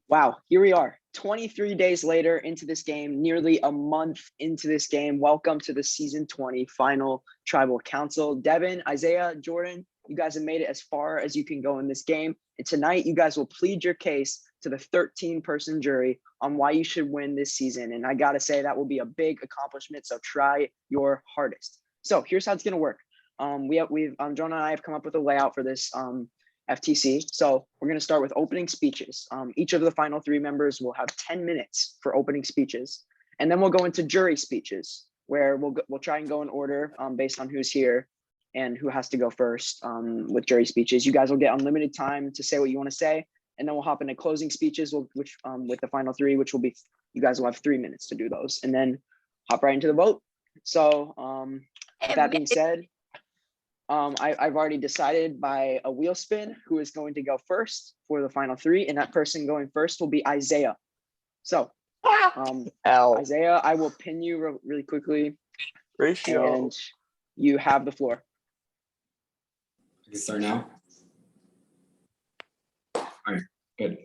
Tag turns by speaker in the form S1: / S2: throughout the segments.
S1: Wow, here we are, 23 days later into this game, nearly a month into this game. Welcome to the Season 20 final Tribal Council. Devin, Isaiah, Jordan, you guys have made it as far as you can go in this game. And tonight, you guys will plead your case to the 13-person jury on why you should win this season. And I got to say, that will be a big accomplishment, so try your hardest. So here's how it's going to work. Jonah and I have come up with a layout for this FTC. So we're going to start with opening speeches. Each of the final three members will have 10 minutes for opening speeches. And then we'll go into jury speeches, where we'll try and go in order based on who's here and who has to go first with jury speeches. You guys will get unlimited time to say what you want to say. And then we'll hop into closing speeches, which with the final three, which will be, you guys will have 3 minutes to do those. And then hop right into the vote. So with that being said, I've already decided by a wheel spin who is going to go first for the final three, and that person going first will be Isaiah. So, Isaiah, I will pin you really quickly. And you have the floor.
S2: I can start now. All right, good.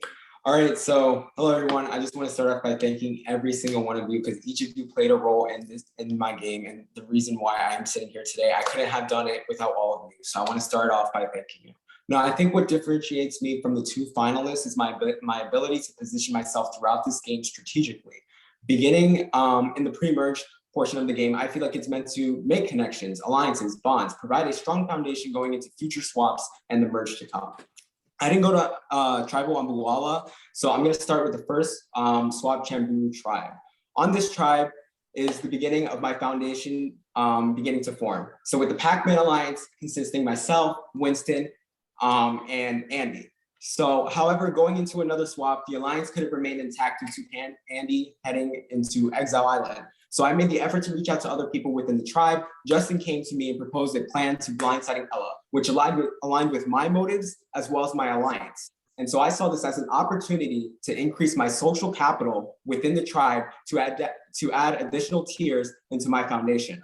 S2: All right, so hello everyone. I just want to start off by thanking every single one of you because each of you played a role in my game and the reason why I am sitting here today. I couldn't have done it without all of you. So I want to start off by thanking you. Now, I think what differentiates me from the two finalists is my ability to position myself throughout this game strategically. Beginning in the pre-merge portion of the game, I feel like it's meant to make connections, alliances, bonds, provide a strong foundation going into future swaps and the merge to come. I didn't go to Tribal on Buala, so I'm going to start with the first Swap Chambu tribe. On this tribe is the beginning of my foundation beginning to form. So with the Pac-Man Alliance consisting myself, Winston, and Andy. So, however, going into another swap, the alliance could have remained intact due to Andy heading into Exile Island. So I made the effort to reach out to other people within the tribe. Justin came to me and proposed a plan to blindsiding Ella, which aligned with my motives as well as my alliance. And so I saw this as an opportunity to increase my social capital within the tribe to add additional tiers into my foundation.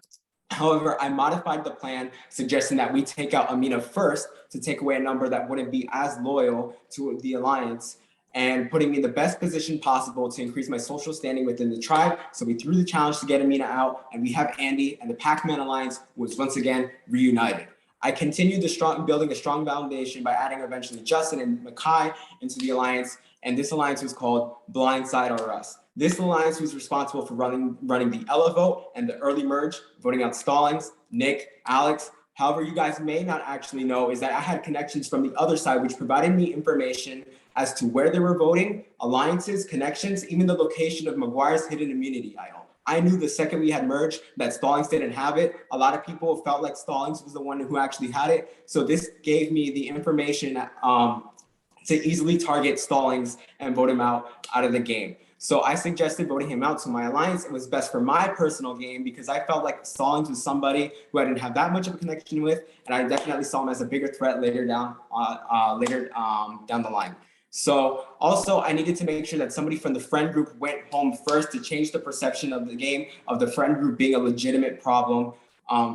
S2: However, I modified the plan, suggesting that we take out Amina first to take away a number that wouldn't be as loyal to the alliance, and putting me in the best position possible to increase my social standing within the tribe. So we threw the challenge to get Amina out, and we have Andy, and the Pac-Man Alliance was once again reunited. I continued building a strong foundation by adding eventually Justin and Makai into the alliance, and this alliance was called Blindside or Us. This alliance was responsible for running the Ella vote and the early merge, voting out Stallings, Nick, Alex. However, you guys may not actually know is that I had connections from the other side, which provided me information as to where they were voting, alliances, connections, even the location of McGuire's hidden immunity idol. I knew the second we had merged that Stallings didn't have it. A lot of people felt like Stallings was the one who actually had it. So this gave me the information to easily target Stallings and vote him out of the game. So I suggested voting him out to my alliance. It was best for my personal game because I felt like Stallings was somebody who I didn't have that much of a connection with, and I definitely saw him as a bigger threat later down the line. So also I needed to make sure that somebody from the friend group went home first to change the perception of the game of the friend group being a legitimate problem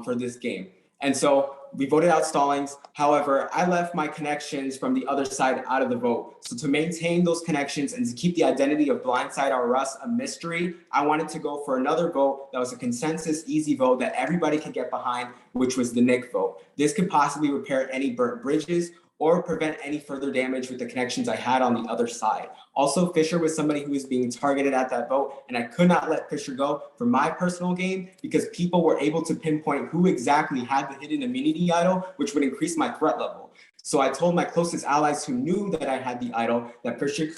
S2: for this game. And so we voted out Stallings. However, I left my connections from the other side out of the vote. So to maintain those connections and to keep the identity of Blindside or Us a mystery, I wanted to go for another vote that was a consensus, easy vote that everybody could get behind, which was the Nick vote. This could possibly repair any burnt bridges or prevent any further damage with the connections I had on the other side. Also, Fisher was somebody who was being targeted at that vote, and I could not let Fisher go for my personal game because people were able to pinpoint who exactly had the hidden immunity idol, which would increase my threat level. So I told my closest allies who knew that I had the idol that Fisher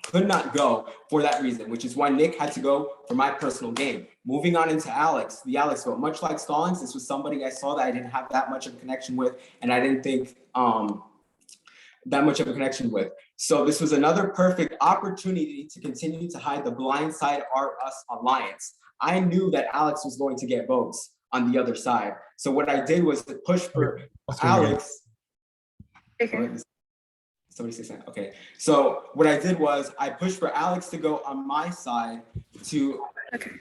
S2: could not go for that reason, which is why Nick had to go for my personal game. Moving on into Alex, the Alex vote. Much like Stallings, this was somebody I saw that I didn't have that much of a connection with, and I didn't think that much of a connection with. So this was another perfect opportunity to continue to hide the Blindside or Us alliance. I knew that Alex was going to get votes on the other side. So what I did was to push for Alex. Somebody say something. Okay. So what I did was I pushed for Alex to go on my side to. Okay.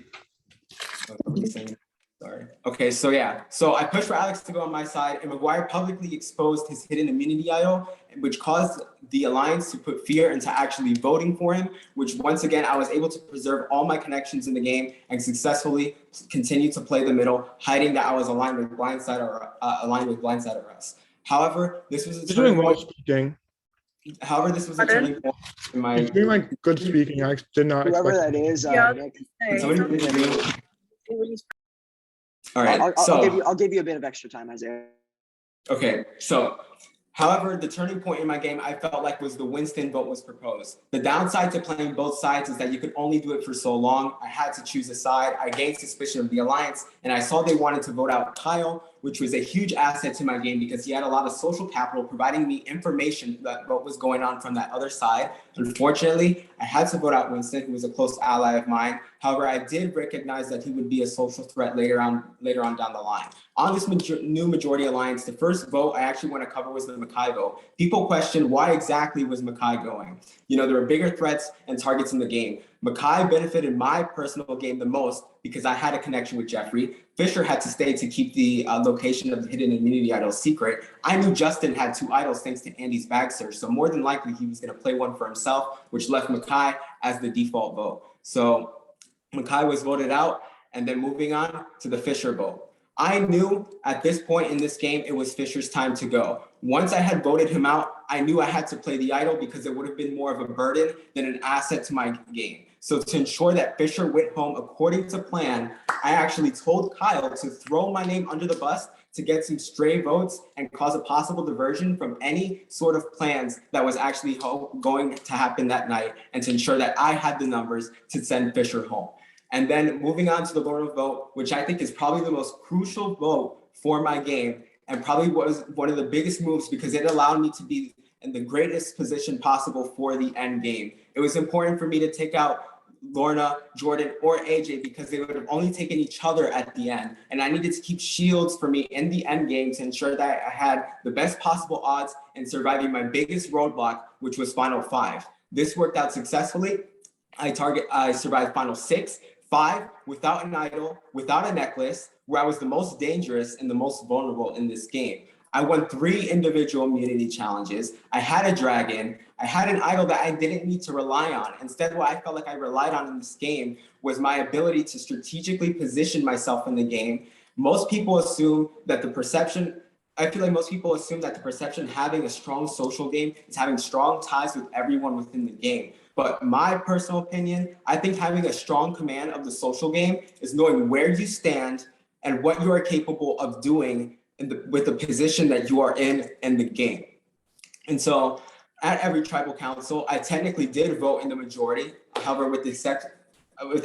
S2: Sorry. Okay, so yeah. So I pushed for Alex to go on my side, and McGuire publicly exposed his hidden immunity idol, which caused the alliance to put fear into actually voting for him, which once again, I was able to preserve all my connections in the game and successfully continue to play the middle, hiding that I was aligned with Blindside or us. However, this was a
S3: You're doing
S2: turning
S3: well
S2: point.
S3: speaking.
S2: However, this was a turning point in my.
S3: You're doing like good speaking. I did not
S1: Whoever
S3: expect.
S1: that is,
S4: Yeah,
S1: Nick.
S2: Can somebody please mute? All right,
S1: I'll give you a bit of extra time, Isaiah.
S2: Okay, so however, the turning point in my game I felt like was the Winston vote was proposed. The downside to playing both sides is that you could only do it for so long. I had to choose a side. I gained suspicion of the alliance, and I saw they wanted to vote out Kyle, which was a huge asset to my game because he had a lot of social capital providing me information about what was going on from that other side. Unfortunately, I had to vote out Winston, who was a close ally of mine. However, I did recognize that he would be a social threat later on down the line. On this new majority alliance, the first vote I actually want to cover was the Mackay vote. People questioned why exactly was Mackay going? You know, there were bigger threats and targets in the game. Mackay benefited my personal game the most because I had a connection with Jeffrey. Fisher had to stay to keep the location of the hidden immunity idol secret. I knew Justin had 2 idols thanks to Andy's bag search, so more than likely he was going to play one for himself, which left Mackay as the default vote. So Mackay was voted out, and then moving on to the Fisher vote. I knew at this point in this game, it was Fisher's time to go. Once I had voted him out, I knew I had to play the idol because it would have been more of a burden than an asset to my game. So to ensure that Fisher went home according to plan, I actually told Kyle to throw my name under the bus to get some stray votes and cause a possible diversion from any sort of plans that was actually going to happen that night, and to ensure that I had the numbers to send Fisher home. And then moving on to the Lorna vote, which I think is probably the most crucial vote for my game, and probably was one of the biggest moves because it allowed me to be in the greatest position possible for the end game. It was important for me to take out Lorna, Jordan, or AJ because they would have only taken each other at the end. And I needed to keep shields for me in the end game to ensure that I had the best possible odds in surviving my biggest roadblock, which was Final 5. This worked out successfully. I survived Final 6, 5, without an idol, without a necklace, where I was the most dangerous and the most vulnerable in this game. I won 3 individual immunity challenges. I had a dragon. I had an idol that I didn't need to rely on. Instead, what I felt like I relied on in this game was my ability to strategically position myself in the game. Most people assume that the perception having a strong social game is having strong ties with everyone within the game. But my personal opinion, I think having a strong command of the social game is knowing where you stand and what you are capable of doing with the position that you are in the game. And so at every tribal council, I technically did vote in the majority. However, with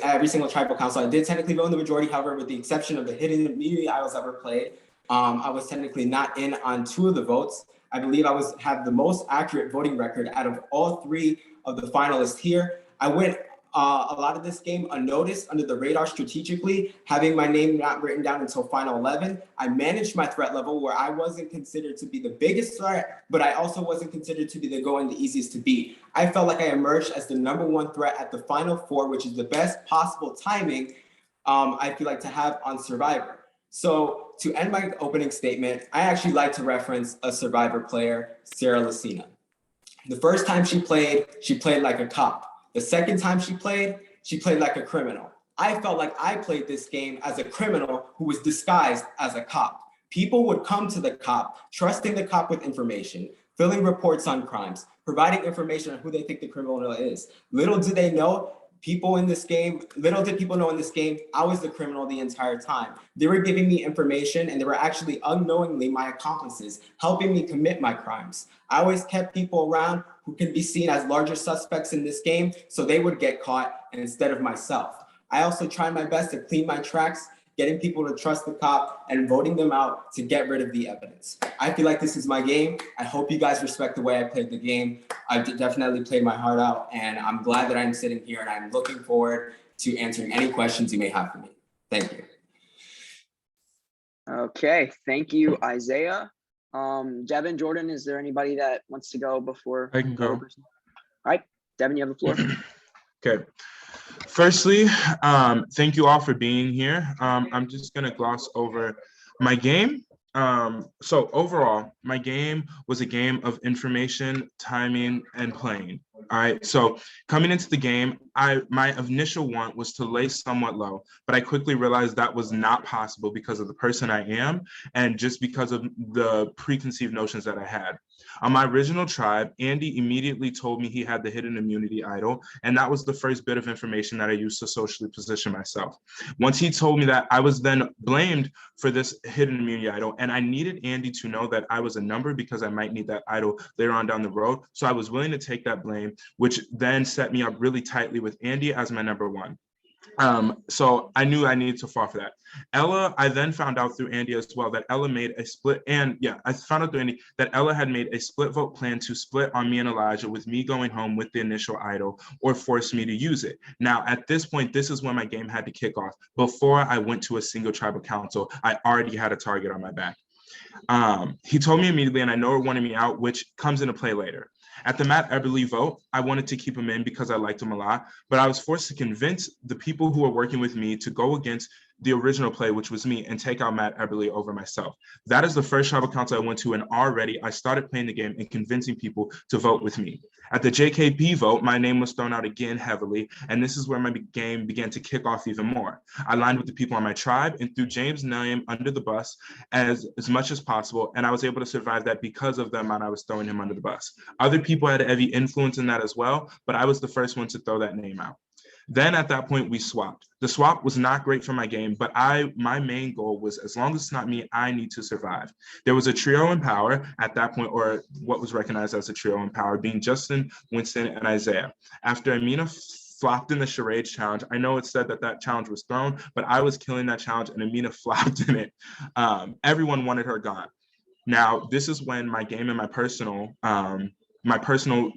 S2: every single tribal council, I did technically vote in the majority. However, with the exception of the hidden immunity idols ever played, I was technically not in on 2 of the votes. I believe I have the most accurate voting record out of all 3 of the finalists here. I went a lot of this game unnoticed, under the radar strategically, having my name not written down until final 11. I managed my threat level where I wasn't considered to be the biggest threat, but I also wasn't considered to be the easiest to beat. I felt like I emerged as the #1 threat at the final 4, which is the best possible timing I feel like to have on Survivor. So to end my opening statement, I actually like to reference a Survivor player, Sarah Lucina. The first time she played like a cop. The second time she played like a criminal. I felt like I played this game as a criminal who was disguised as a cop. People would come to the cop, trusting the cop with information, filling reports on crimes, providing information on who they think the criminal is. Little did people know in this game, I was the criminal the entire time. They were giving me information, and they were actually unknowingly my accomplices, helping me commit my crimes. I always kept people around who can be seen as larger suspects in this game, so they would get caught instead of myself. I also tried my best to clean my tracks, getting people to trust the cop and voting them out to get rid of the evidence. I feel like this is my game. I hope you guys respect the way I played the game. I've definitely played my heart out, and I'm glad that I'm sitting here, and I'm looking forward to answering any questions you may have for me. Thank you.
S1: Okay, thank you, Isaiah. Devin, Jordan, is there anybody that wants to go before?
S3: I can go.
S1: All right, Devin, you have the floor.
S3: Okay. Firstly, thank you all for being here. I'm just gonna gloss over my game. So overall, my game was a game of information, timing, and playing. All right. So coming into the game, my initial want was to lay somewhat low, but I quickly realized that was not possible because of the person I am and just because of the preconceived notions that I had. On my original tribe, Andy immediately told me he had the hidden immunity idol, and that was the first bit of information that I used to socially position myself. Once he told me that, I was then blamed for this hidden immunity idol, and I needed Andy to know that I was a number because I might need that idol later on down the road. So I was willing to take that blame, which then set me up really tightly with Andy as my number one. So I knew I needed to fall for that. Ella, I then found out through Andy as well that Ella made a split, and yeah, I found out through Andy that Ella had made a split vote plan to split on me and Elijah, with me going home with the initial idol or force me to use it. Now, at this point, this is when my game had to kick off. Before I went to a single tribal council, I already had a target on my back. He told me immediately, and I know it wanted me out, which comes into play later. At the Matt Eberly vote, I wanted to keep him in because I liked him a lot, but I was forced to convince the people who were working with me to go against the original play, which was me, and take out Matt Eberly over myself. That is the first tribal council I went to, and already I started playing the game and convincing people to vote with me. At the JKP vote, my name was thrown out again heavily, and this is where my game began to kick off even more. I lined with the people on my tribe and threw James' name under the bus as much as possible, and I was able to survive that because of the amount I was throwing him under the bus. Other people had a heavy influence in that as well, but I was the first one to throw that name out. Then at that point, we swapped. The swap was not great for my game, but my main goal was, as long as it's not me, I need to survive. There was a trio in power at that point, or what was recognized as a trio in power, being Justin, Winston, and Isaiah. After Amina flopped in the charades challenge, I know it said that challenge was thrown, but I was killing that challenge and Amina flopped in it. Everyone wanted her gone. Now, this is when my game and my personal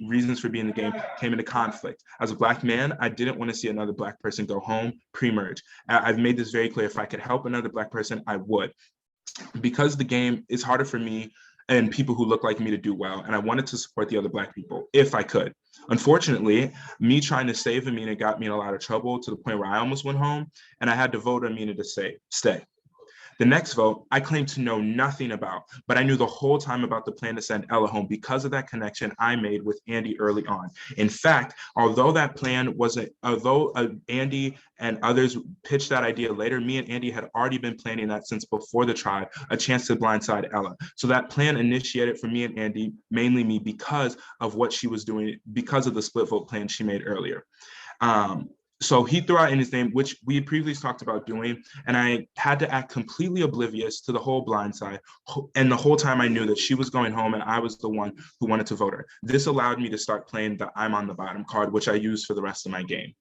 S3: reasons for being in the game came into conflict. As a Black man, I didn't want to see another Black person go home pre-merge. I've made this very clear. If I could help another Black person, I would. Because the game is harder for me and people who look like me to do well, and I wanted to support the other Black people if I could. Unfortunately, me trying to save Amina got me in a lot of trouble to the point where I almost went home, and I had to vote Amina to stay. The next vote, I claimed to know nothing about, but I knew the whole time about the plan to send Ella home because of that connection I made with Andy early on. In fact, although Andy and others pitched that idea later, me and Andy had already been planning that since before the tribe, a chance to blindside Ella. So that plan initiated for me and Andy, mainly me, because of what she was doing, because of the split vote plan she made earlier. So he threw out in his name, which we had previously talked about doing, and I had to act completely oblivious to the whole blindside. And the whole time I knew that she was going home and I was the one who wanted to vote her. This allowed me to start playing the I'm on the bottom card, which I used for the rest of my game.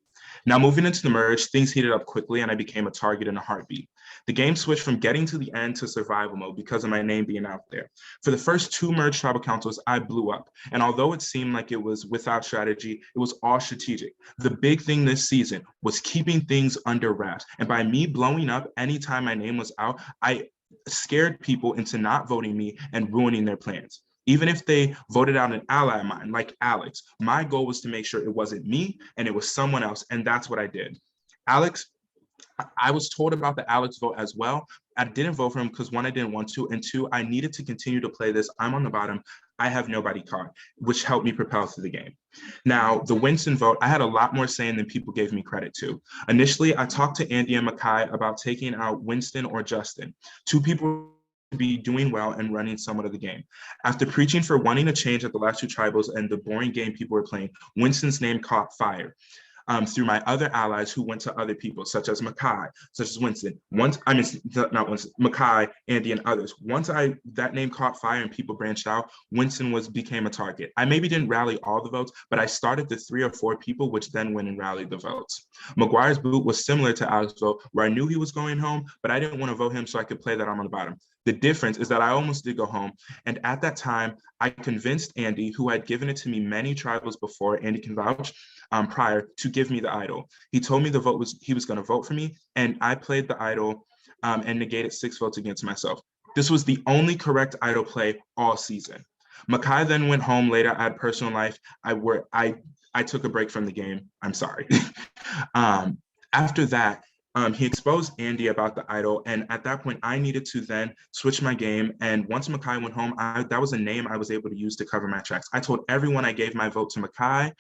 S3: Now, moving into the merge, things heated up quickly and I became a target in a heartbeat. The game switched from getting to the end to survival mode because of my name being out there. For the first 2 merge tribal councils, I blew up. And although it seemed like it was without strategy, it was all strategic. The big thing this season was keeping things under wraps. And by me blowing up anytime my name was out, I scared people into not voting me and ruining their plans. Even if they voted out an ally of mine, like Alex, my goal was to make sure it wasn't me and it was someone else, and that's what I did. Alex, I was told about the Alex vote as well. I didn't vote for him because 1, I didn't want to, and 2, I needed to continue to play this I'm on the bottom, I have nobody card, which helped me propel through the game. Now, the Winston vote, I had a lot more saying than people gave me credit to. Initially, I talked to Andy and Makai about taking out Winston or Justin, 2 people be doing well and running somewhat of the game. After preaching for wanting a change at the last 2 tribals and the boring game people were playing, Winston's name caught fire. Through my other allies who went to other people, such as Makai, such as Winston. Makai, Andy, and others. Once that name caught fire and people branched out, Winston became a target. I maybe didn't rally all the votes, but I started the 3 or 4 people, which then went and rallied the votes. McGuire's boot was similar to Alex's vote, where I knew he was going home, but I didn't want to vote him so I could play that I'm on the bottom. The difference is that I almost did go home. And at that time, I convinced Andy, who had given it to me many tribals before, Andy can vouch, prior, to give me the idol. He told me he was going to vote for me, and I played the idol and negated 6 votes against myself. This was the only correct idol play all season. Makai then went home later. I had personal life. I took a break from the game. I'm sorry. After that, he exposed Andy about the idol. And at that point, I needed to then switch my game. And once Makai went home, that was a name I was able to use to cover my tracks. I told everyone I gave my vote to Makai,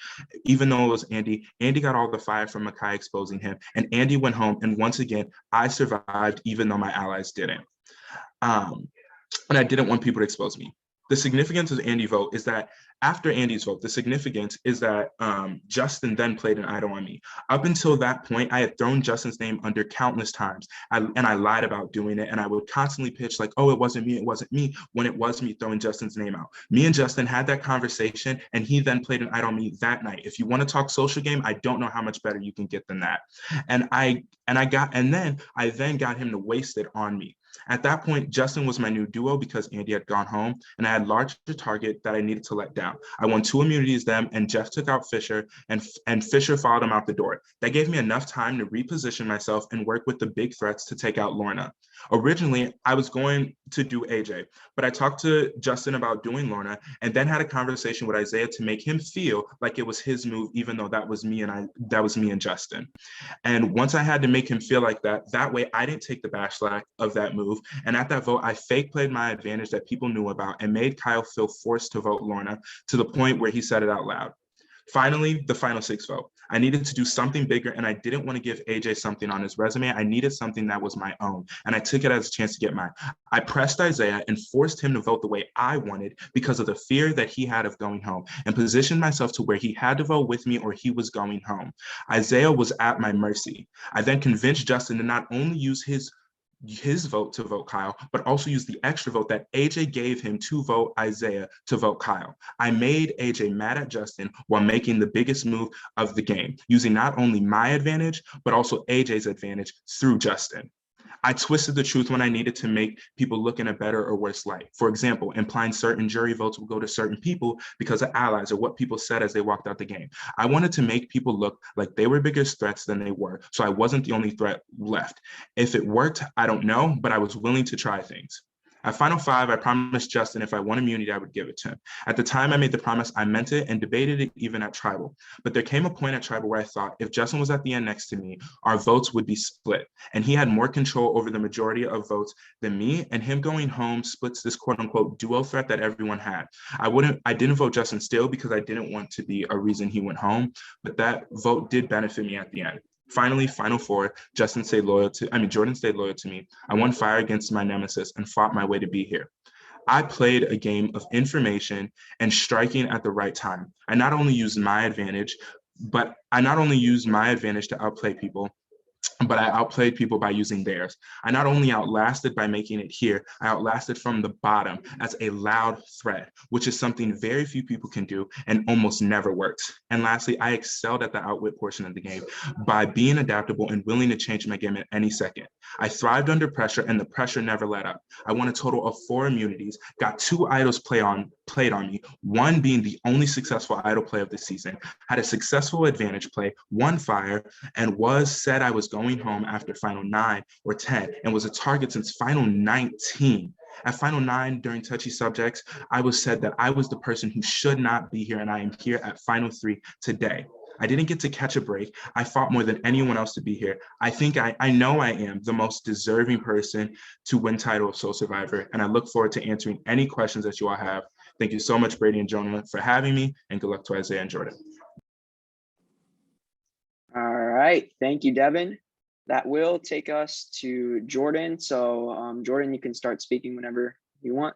S3: even though it was Andy. Andy got all the fire from Makai exposing him. And Andy went home. And once again, I survived, even though my allies didn't. And I didn't want people to expose me. The significance of Andy's vote is that after Andy's vote, the significance is that Justin then played an idol on me. Up until that point, I had thrown Justin's name under countless times, and I lied about doing it, and I would constantly pitch like, oh, it wasn't me, when it was me throwing Justin's name out. Me and Justin had that conversation, and he then played an idol on me that night. If you want to talk social game, I don't know how much better you can get than that. And then I got him to waste it on me. At that point, Justin was my new duo because Andy had gone home, and I had a larger target that I needed to let down. I won 2 immunities then, and Jeff took out Fisher, and Fisher followed him out the door. That gave me enough time to reposition myself and work with the big threats to take out Lorna. Originally, I was going to do AJ, but I talked to Justin about doing Lorna, and then had a conversation with Isaiah to make him feel like it was his move, even though that was me and Justin. And once I had to make him feel like that way I didn't take the backlash of that move. And at that vote, I fake played my advantage that people knew about and made Kyle feel forced to vote Lorna to the point where he said it out loud. Finally, the final 6 vote. I needed to do something bigger, and I didn't want to give AJ something on his resume. I needed something that was my own, and I took it as a chance to get mine. I pressed Isaiah and forced him to vote the way I wanted because of the fear that he had of going home, and positioned myself to where he had to vote with me or he was going home. Isaiah was at my mercy. I then convinced Justin to not only use his vote to vote Kyle, but also use the extra vote that AJ gave him to vote Isaiah to vote Kyle. I made AJ mad at Justin while making the biggest move of the game, using not only my advantage, but also AJ's advantage through Justin. I twisted the truth when I needed to make people look in a better or worse light. For example, implying certain jury votes will go to certain people because of allies or what people said as they walked out the game. I wanted to make people look like they were bigger threats than they were, so I wasn't the only threat left. If it worked, I don't know, but I was willing to try things. At Final 5, I promised Justin if I won immunity, I would give it to him. At the time I made the promise, I meant it and debated it even at Tribal. But there came a point at Tribal where I thought if Justin was at the end next to me, our votes would be split. And he had more control over the majority of votes than me, and him going home splits this quote unquote duo threat that everyone had. I didn't vote Justin still because I didn't want to be a reason he went home, but that vote did benefit me at the end. Finally, Final 4, Jordan stayed loyal to me. I won fire against my nemesis and fought my way to be here. I played a game of information and striking at the right time. I not only used my advantage to outplay people, but I outplayed people by using theirs. I not only outlasted by making it here, I outlasted from the bottom as a loud threat, which is something very few people can do and almost never works. And lastly, I excelled at the outwit portion of the game by being adaptable and willing to change my game at any second. I thrived under pressure and the pressure never let up. I won a total of 4 immunities, got 2 idols played on me, one being the only successful idol play of the season, had a successful advantage play, won fire, and said I was going home after Final 9 or 10 and was a target since Final 19. At Final 9, during touchy subjects, I was said that I was the person who should not be here, and I am here at Final 3 today. I didn't get to catch a break. I fought more than anyone else to be here. I know I am the most deserving person to win title of Soul Survivor, and I look forward to answering any questions that you all have. Thank you so much, Brady and Jonah, for having me, and good luck to Isaiah and Jordan.
S1: All right, thank you, Devin. That will take us to Jordan. So Jordan, you can start speaking whenever you want.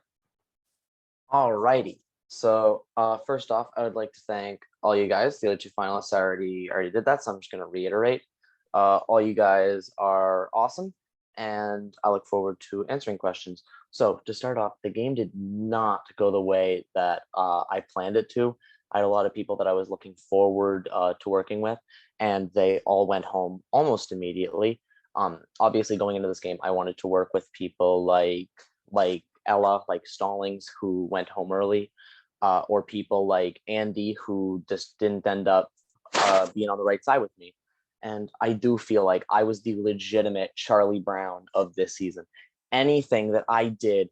S4: All righty. So first off, I would like to thank all you guys. The other 2 finalists already did that, so I'm just going to reiterate. All you guys are awesome, and I look forward to answering questions. So to start off, the game did not go the way that I planned it to. I had a lot of people that I was looking forward to working with, and they all went home almost immediately. Obviously, going into this game, I wanted to work with people like Ella, like Stallings, who went home early, or people like Andy, who just didn't end up being on the right side with me. And I do feel like I was the legitimate Charlie Brown of this season. Anything that I did,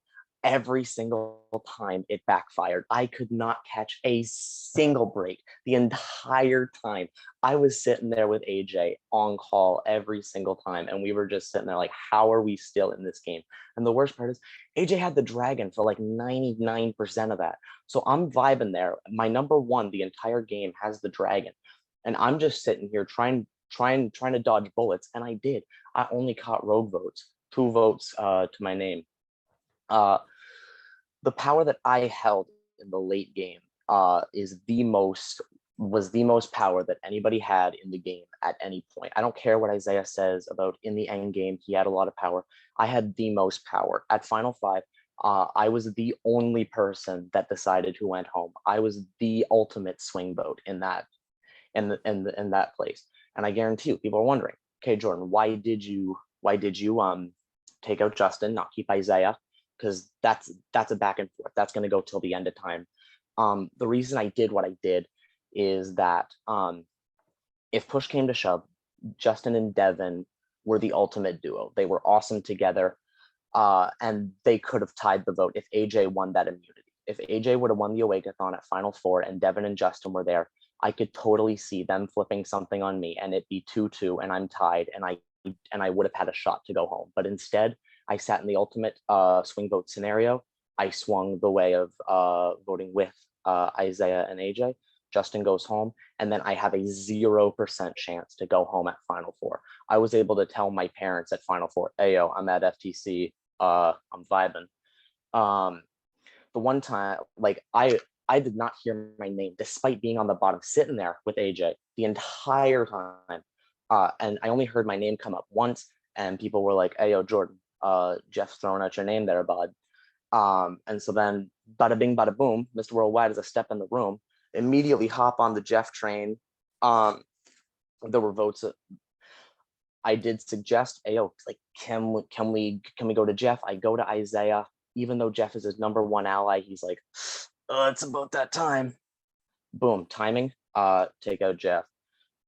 S4: every single time it backfired. I could not catch a single break the entire time. I was sitting there with AJ on call every single time, and we were just sitting there like, how are we still in this game? And the worst part is AJ had the dragon for like 99% of that. So I'm vibing there. My number one the entire game has the dragon, and I'm just sitting here trying to dodge bullets, and I did. I only caught rogue votes, 2 votes to my name. The power that I held in the late game was the most power that anybody had in the game at any point. I don't care what Isaiah says about in the end game, he had a lot of power. I had the most power. At Final 5, I was the only person that decided who went home. I was the ultimate swing vote in that place. And I guarantee you, people are wondering, okay, Jordan, why did you take out Justin, not keep Isaiah? Because that's a back and forth. That's going to go till the end of time. The reason I did what I did is that if push came to shove, Justin and Devin were the ultimate duo. They were awesome together, and they could have tied the vote if AJ won that immunity. If AJ would have won the Awakeathon at Final 4 and Devin and Justin were there, I could totally see them flipping something on me and it be 2-2 and I'm tied and I would have had a shot to go home. But instead, I sat in the ultimate swing vote scenario. I swung the way of voting with Isaiah and AJ. Justin goes home, and then I have a 0% chance to go home at Final 4. I was able to tell my parents at Final 4, hey, yo, I'm at FTC, I'm vibing. The one time, like, I did not hear my name, despite being on the bottom, sitting there with AJ the entire time. And I only heard my name come up once, and people were like, hey, yo, Jordan, Jeff's throwing out your name there, bud. And so then, bada bing, bada boom, Mr. Worldwide is a step in the room, immediately hop on the Jeff train. There were votes. I did suggest, hey, yo, like, can we go to Jeff? I go to Isaiah, even though Jeff is his number one ally. He's like, it's about that time. Boom, timing. Take out Jeff.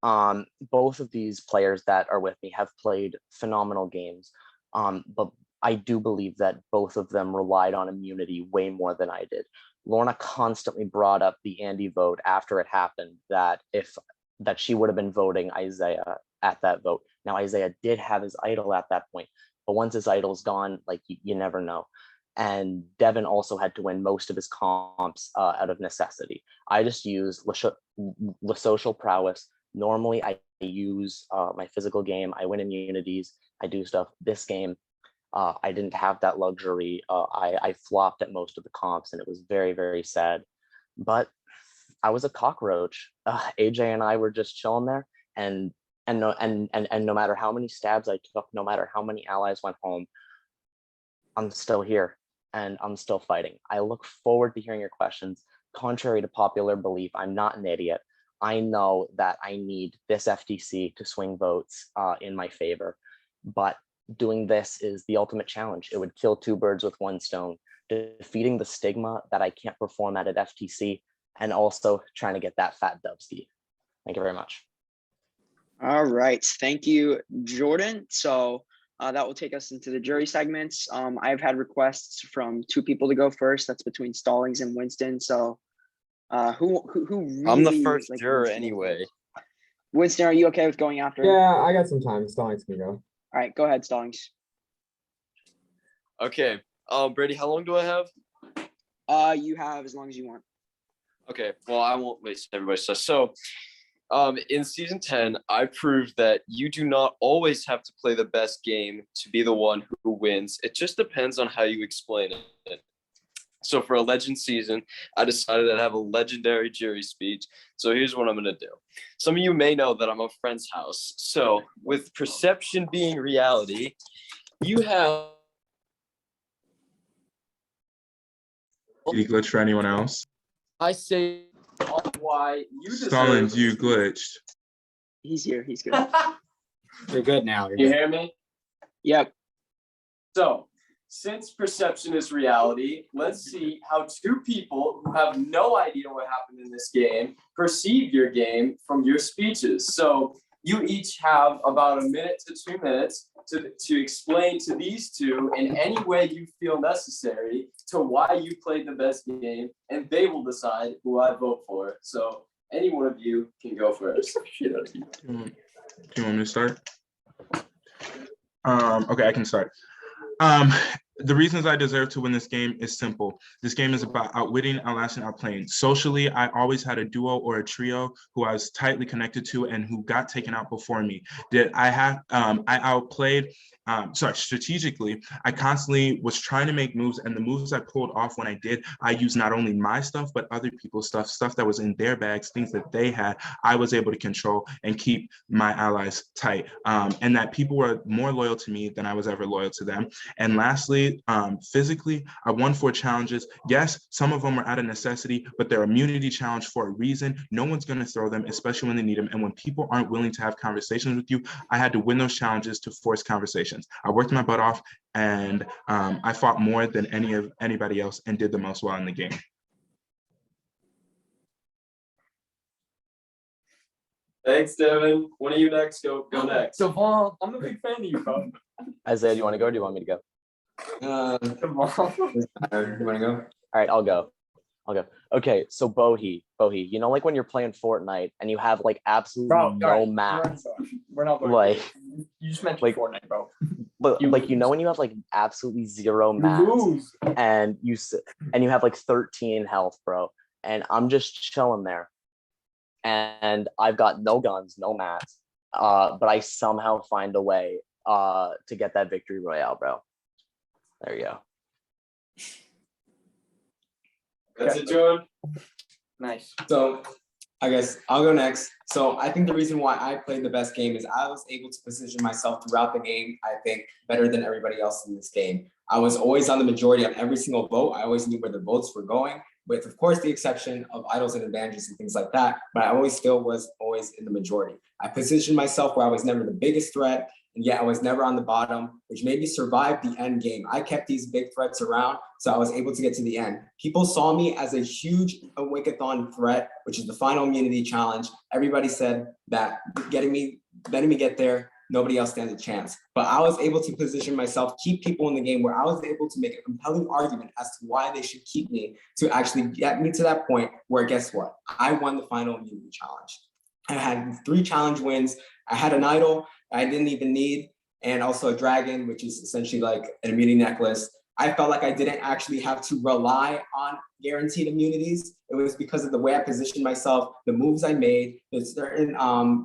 S4: Both of these players that are with me have played phenomenal games, but I do believe that both of them relied on immunity way more than I did. Lorna constantly brought up the Andy vote after it happened, that she would have been voting Isaiah at that vote. Now, Isaiah did have his idol at that point, but once his idol's gone, like, you never know. And Devin also had to win most of his comps out of necessity. I just use social prowess. Normally, I use my physical game. I win immunities. I do stuff. This game, I didn't have that luxury. I flopped at most of the comps, and it was very, very sad. But I was a cockroach. AJ and I were just chilling there, and no matter how many stabs I took, no matter how many allies went home, I'm still here and I'm still fighting. I look forward to hearing your questions. Contrary to popular belief, I'm not an idiot. I know that I need this FTC to swing votes in my favor, but doing this is the ultimate challenge. It would kill 2 birds with 1 stone, defeating the stigma that I can't perform at FTC, and also trying to get that fat dubski. Thank you very much.
S1: All right, thank you, Jordan. So that will take us into the jury segments. I've had requests from 2 people to go first. That's between Stallings and Winston. So who really,
S5: I'm the first
S1: like,
S5: juror
S1: Winston?
S5: anyway.
S1: Winston, are you okay with going after?
S6: Yeah, I got some time. Stallings can go.
S1: All right, go ahead, Stallings.
S5: Okay. Brady, how long do I have?
S1: You have as long as you want.
S5: Okay. Well, I won't waste everybody's stuff. So, in season 10, I proved that you do not always have to play the best game to be the one who wins. It just depends on how you explain it. So for a legend season, I decided I'd have a legendary jury speech. So here's what I'm going to do. Some of you may know that I'm a friend's house. So with perception being reality, you have...
S3: Did he glitch for anyone else?
S5: I say why you deserve...
S3: Stallings, you glitched.
S1: He's here. He's good.
S6: You're good now.
S5: You hear me?
S1: Yep.
S5: So, since perception is reality, let's see how 2 people who have no idea what happened in this game perceive your game from your speeches. So, you each have about 1 minute to 2 minutes to explain to these two in any way you feel necessary to why you played the best game, and they will decide who I vote for. So any one of you can go first.
S3: Do you want me to start? Okay, I can start. The reasons I deserve to win this game is simple. This game is about outwitting, outlasting, outplaying. Socially, I always had a duo or a trio who I was tightly connected to and who got taken out before me. I outplayed, strategically, I constantly was trying to make moves, and the moves I pulled off when I did, I used not only my stuff, but other people's stuff that was in their bags, things that they had, I was able to control and keep my allies tight. And that people were more loyal to me than I was ever loyal to them. And lastly, physically, I won 4 challenges. Yes, some of them were out of necessity, but they're immunity challenge for a reason. No one's going to throw them, especially when they need them. And when people aren't willing to have conversations with you, I had to win those challenges to force conversations. I worked my butt off, and I fought more than anybody else and did the most well in the game.
S5: Thanks, Devin. One of you next. Go next.
S6: Devon, I'm a big fan of you, bro.
S4: Isaiah, do you want to go or do you want me to go?
S6: Come on.
S2: You want to go?
S4: All right, I'll go. Okay, so Bohi, you know, like when you're playing Fortnite and you have like absolutely no mats,
S6: We're not
S4: like
S6: you just mentioned
S4: like-
S6: Fortnite, bro.
S4: but
S6: You
S4: like you know
S6: lose.
S4: when you have like absolutely zero
S6: You
S4: mats
S6: lose.
S4: and you have like 13 health, bro, and I'm just chilling there, and I've got no guns, no mats, but I somehow find a way to get that victory royale, bro. There you go.
S5: That's it, Jordan.
S6: Nice.
S2: So I guess I'll go next. So I think the reason why I played the best game is I was able to position myself throughout the game, I think, better than everybody else in this game. I was always on the majority on every single vote. I always knew where the votes were going, with, of course, the exception of idols and advantages and things like that. But I always still was always in the majority. I positioned myself where I was never the biggest threat, and yet I was never on the bottom, which made me survive the end game. I kept these big threats around, so I was able to get to the end. People saw me as a huge Awake-a-thon threat, which is the final immunity challenge. Everybody said that letting me get there, nobody else stands a chance. But I was able to position myself, keep people in the game where I was able to make a compelling argument as to why they should keep me, to actually get me to that point where, guess what? I won the final immunity challenge. I had 3 challenge wins. I had an idol I didn't even need, and also a dragon, which is essentially like an immunity necklace. I felt like I didn't actually have to rely on guaranteed immunities. It was because of the way I positioned myself, the moves I made, the certain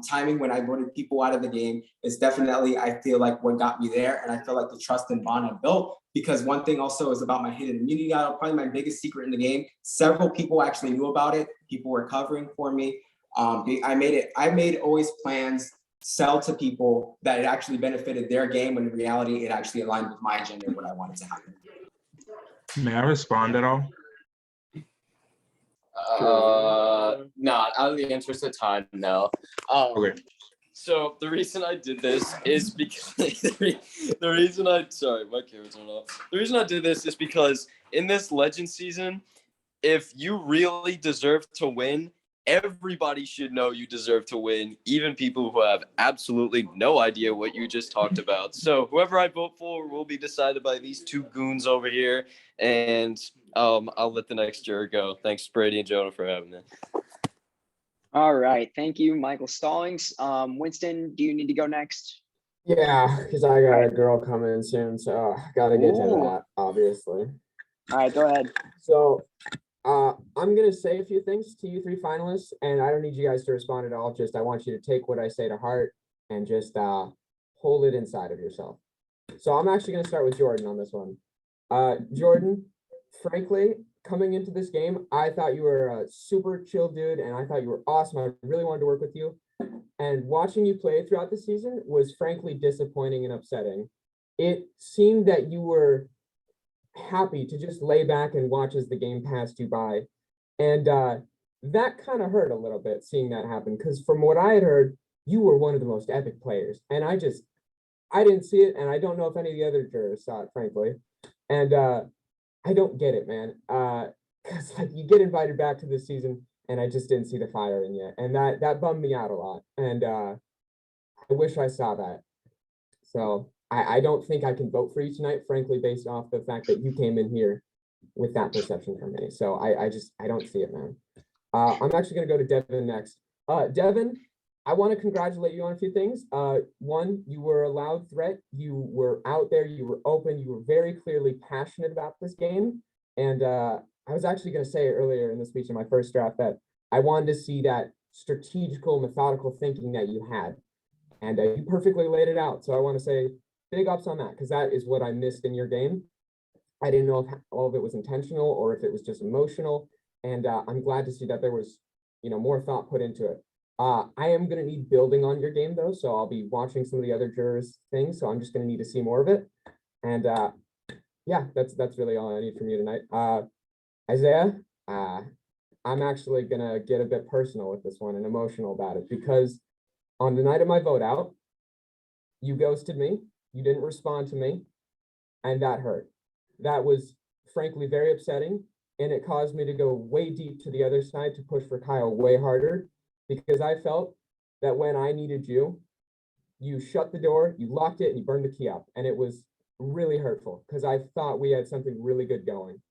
S2: timing when I voted people out of the game is definitely, I feel like, what got me there. And I feel like the trust and bond I built, because one thing also is about my hidden immunity idol, probably my biggest secret in the game. Several people actually knew about it. People were covering for me. I made always plans sell to people that it actually benefited their game, when in reality it actually aligned with my agenda and what I wanted to happen.
S3: May I respond at all?
S5: Not out of the interest of time, no.
S3: Okay.
S5: So the reason I did this is because the reason sorry, my camera's on off. The reason I did this is because in this legend season, if you really deserve to win, everybody should know you deserve to win, even people who have absolutely no idea what you just talked about. So whoever I vote for will be decided by these 2 goons over here, and I'll let the next juror go. Thanks, Brady and Jonah, for having me.
S1: All right. Thank you, Michael Stallings. Winston, do you need to go next?
S6: Yeah, because I got a girl coming soon, so I gotta get to
S1: Ooh.
S6: that, obviously.
S1: All right, go ahead.
S6: So I'm gonna say a few things to you 3 finalists, and I don't need you guys to respond at all. Just I want you to take what I say to heart and just hold it inside of yourself. So I'm actually gonna start with Jordan on this one. Jordan, frankly, coming into this game, I thought you were a super chill dude, and I thought you were awesome. I really wanted to work with you. And watching you play throughout the season was frankly disappointing and upsetting. It seemed that you were happy to just lay back and watch as the game passed you by. And that kind of hurt a little bit, seeing that happen, because from what I had heard, you were one of the most epic players. And I didn't see it, and I don't know if any of the other jurors saw it, frankly. And I don't get it, man. Because like, you get invited back to this season, and I just didn't see the fire in you. And that bummed me out a lot. And I wish I saw that. So I don't think I can vote for you tonight, frankly, based off the fact that you came in here with that perception from me. So I don't see it, man. I'm actually gonna go to Devin next. Devin, I want to congratulate you on a few things. One, you were a loud threat. You were out there. You were open. You were very clearly passionate about this game. And I was actually going to say earlier in the speech in my first draft that I wanted to see that strategical, methodical thinking that you had. And you perfectly laid it out. So I want to say big ups on that because that is what I missed in your game. I didn't know if all of it was intentional or if it was just emotional. And I'm glad to see that there was, more thought put into it. I am going to need building on your game though, so I'll be watching some of the other jurors things. So I'm just going to need to see more of it. And yeah, that's really all I need from you tonight. Isaiah, I'm actually going to get a bit personal with this one and emotional about it because on the night of my vote out, you ghosted me. You didn't respond to me, and that hurt. That was frankly very upsetting, and it caused me to go way deep to the other side to push for Kyle way harder because I felt that when I needed you, you shut the door, you locked it, and you burned the key up. And it was really hurtful because I thought we had something really good going.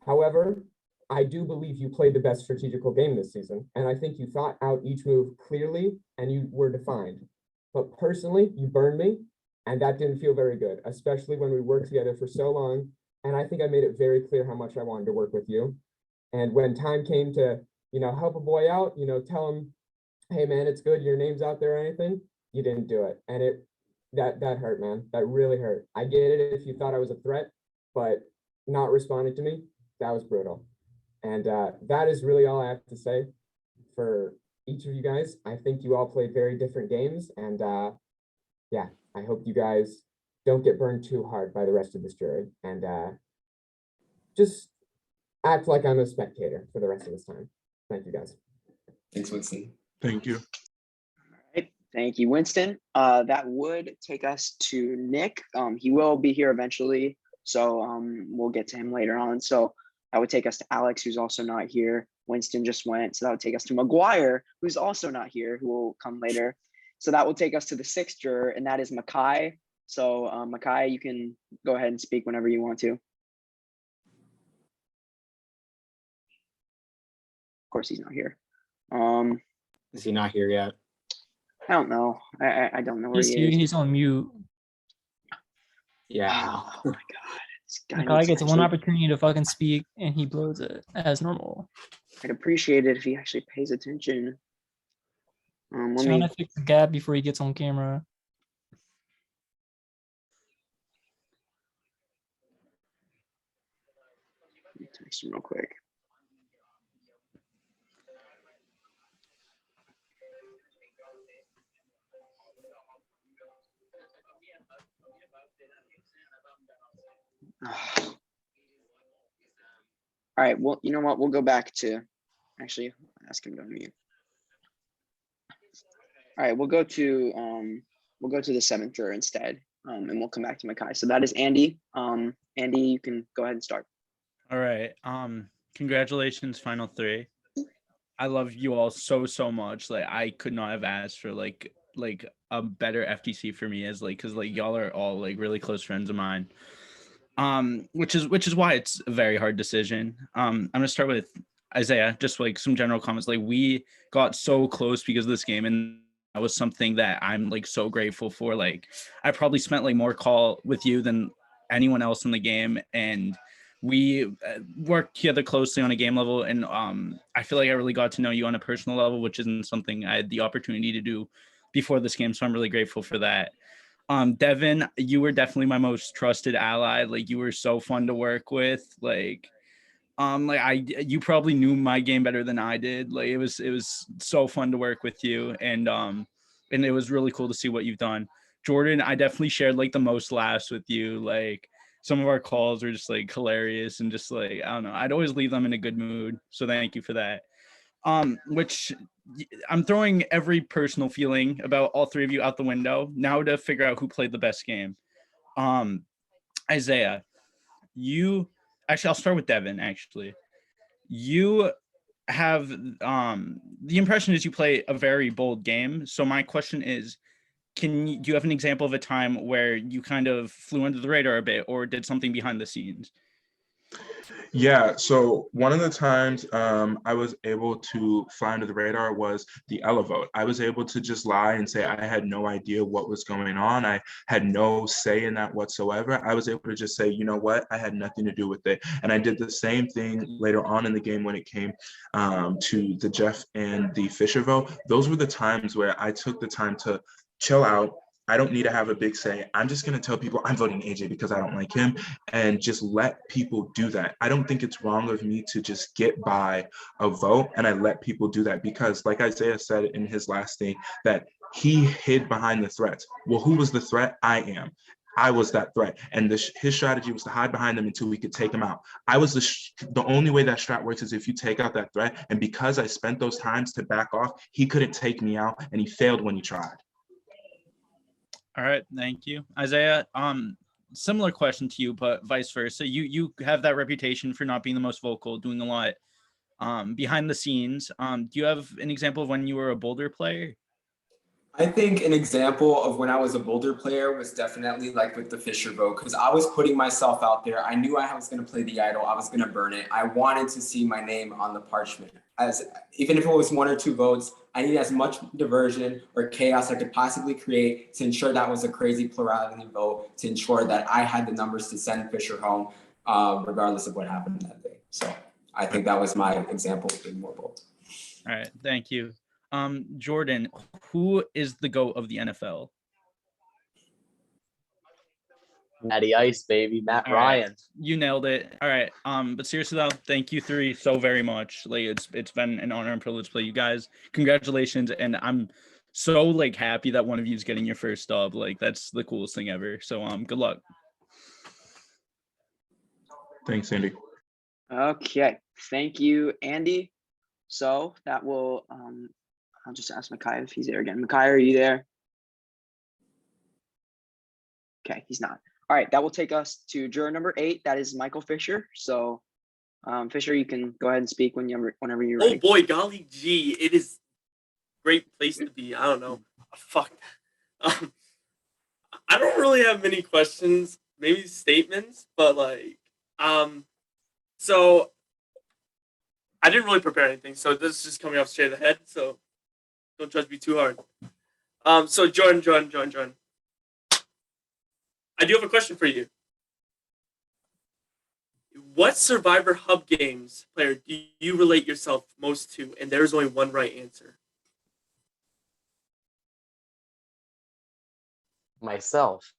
S6: However, I do believe you played the best strategical game this season. And I think you thought out each move clearly and you were defined. But personally, you burned me. And that didn't feel very good, especially when we worked together for so long. And I think I made it very clear how much I wanted to work with you. And when time came to, help a boy out, tell him, hey man, it's good, your name's out there or anything, you didn't do it. And that hurt, man. That really hurt. I get it if you thought I was a threat, but not responding to me, that was brutal. And that is really all I have to say for each of you guys. I think you all played very different games. And yeah, I hope you guys don't get burned too hard by the rest of this jury. And just act like I'm a spectator for the rest of this time. Thank you, guys.
S2: Thanks, Winston.
S3: Thank you.
S1: All right. Thank you, Winston. That would take us to Nick. He will be here eventually, so we'll get to him later on. So that would take us to Alex, who's also not here. Winston just went, so that would take us to McGuire, who's also not here, who will come later. So that will take us to the sixth juror, and that is Makai. So Makai, you can go ahead and speak whenever you want to. Of course, he's not here.
S7: Is he not here yet?
S1: I don't know. I don't know where he is.
S8: He's on mute.
S7: Yeah.
S1: Oh my god. This guy
S8: Makai
S1: needs to
S8: gets one
S1: actually-
S8: opportunity to fucking speak and he blows it as normal.
S1: I'd appreciate it if he actually pays attention. Let
S8: Trying
S1: me
S8: to fix the gap before he gets on camera.
S1: text him real quick. All right, well, you know what? We'll go back to, actually, ask him to unmute. All right, we'll go to the seventh juror instead, and we'll come back to Makai. So that is Andy. Andy, you can go ahead and start.
S9: All right. Congratulations, final three. I love you all so much. Like, I could not have asked for like a better FTC for me, as like, because like y'all are all like really close friends of mine. Which is why it's a very hard decision. I'm gonna start with Isaiah, just like some general comments. Like, we got so close because of this game, and that was something that I'm like so grateful for. Like, I probably spent like more call with you than anyone else in the game, and we worked together closely on a game level, and I feel like I really got to know you on a personal level, which isn't something I had the opportunity to do before this game, so I'm really grateful for that. Devin, you were definitely my most trusted ally. Like, you were so fun to work with. Like you probably knew my game better than I did. Like, it was so fun to work with you, and it was really cool to see what you've done. Jordan, I definitely shared like the most laughs with you. Like, some of our calls were just like hilarious, and just like, I don't know, I'd always leave them in a good mood. So thank you for that. Which I'm throwing every personal feeling about all three of you out the window now to figure out who played the best game. Isaiah, I'll start with Devin. Actually, you have the impression is you play a very bold game. So my question is, do you have an example of a time where you kind of flew under the radar a bit or did something behind the scenes?
S3: Yeah, so one of the times I was able to fly under the radar was the elevote. I was able to just lie and say I had no idea what was going on. I had no say in that whatsoever. I was able to just say, you know what, I had nothing to do with it. And I did the same thing later on in the game when it came to the Jeff and the Fisher vote. Those were the times where I took the time to chill out. I don't need to have a big say. I'm just going to tell people I'm voting AJ because I don't like him and just let people do that. I don't think it's wrong of me to just get by a vote and I let people do that because like Isaiah said in his last thing that he hid behind the threats. Well, who was the threat? I am. I was that threat. And his strategy was to hide behind them until we could take him out. I was the only way that strat works is if you take out that threat. And because I spent those times to back off, he couldn't take me out and he failed when he tried.
S9: All right, thank you, Isaiah. Similar question to you, but vice versa. You have that reputation for not being the most vocal, doing a lot behind the scenes. Do you have an example of when you were a Boulder player?
S2: I think an example of when I was a Boulder player was definitely like with the Fisher vote, because I was putting myself out there. I knew I was going to play the idol. I was going to burn it. I wanted to see my name on the parchment. Even if it was 1 or 2 votes, I needed as much diversion or chaos I could possibly create to ensure that was a crazy plurality vote, to ensure that I had the numbers to send Fisher home, regardless of what happened that day. So I think that was my example of being more bold.
S9: All right, thank you. Jordan, who is the GOAT of the NFL?
S4: Matty Ice, baby, Matt
S9: All right.
S4: Ryan.
S9: You nailed it. All right. But seriously though, thank you 3 so very much. Like it's been an honor and privilege to play you guys. Congratulations, and I'm so like happy that one of you is getting your first dub. Like that's the coolest thing ever. So good luck.
S3: Thanks, Andy.
S1: Okay, thank you, Andy. So that will I'll just ask Micaiah if he's there again. Micaiah, are you there? Okay, he's not. All right, that will take us to juror number 8. That is Michael Fisher. So, Fisher, you can go ahead and speak whenever you're ready.
S10: Oh boy, golly gee, it is a great place to be. I don't know. Fuck. I don't really have many questions, maybe statements, but like, so I didn't really prepare anything, so this is just coming off straight ahead. So don't judge me too hard. So Jordan. I do have a question for you. What Survivor Hub Games player do you relate yourself most to? And there's only one right answer.
S4: Myself.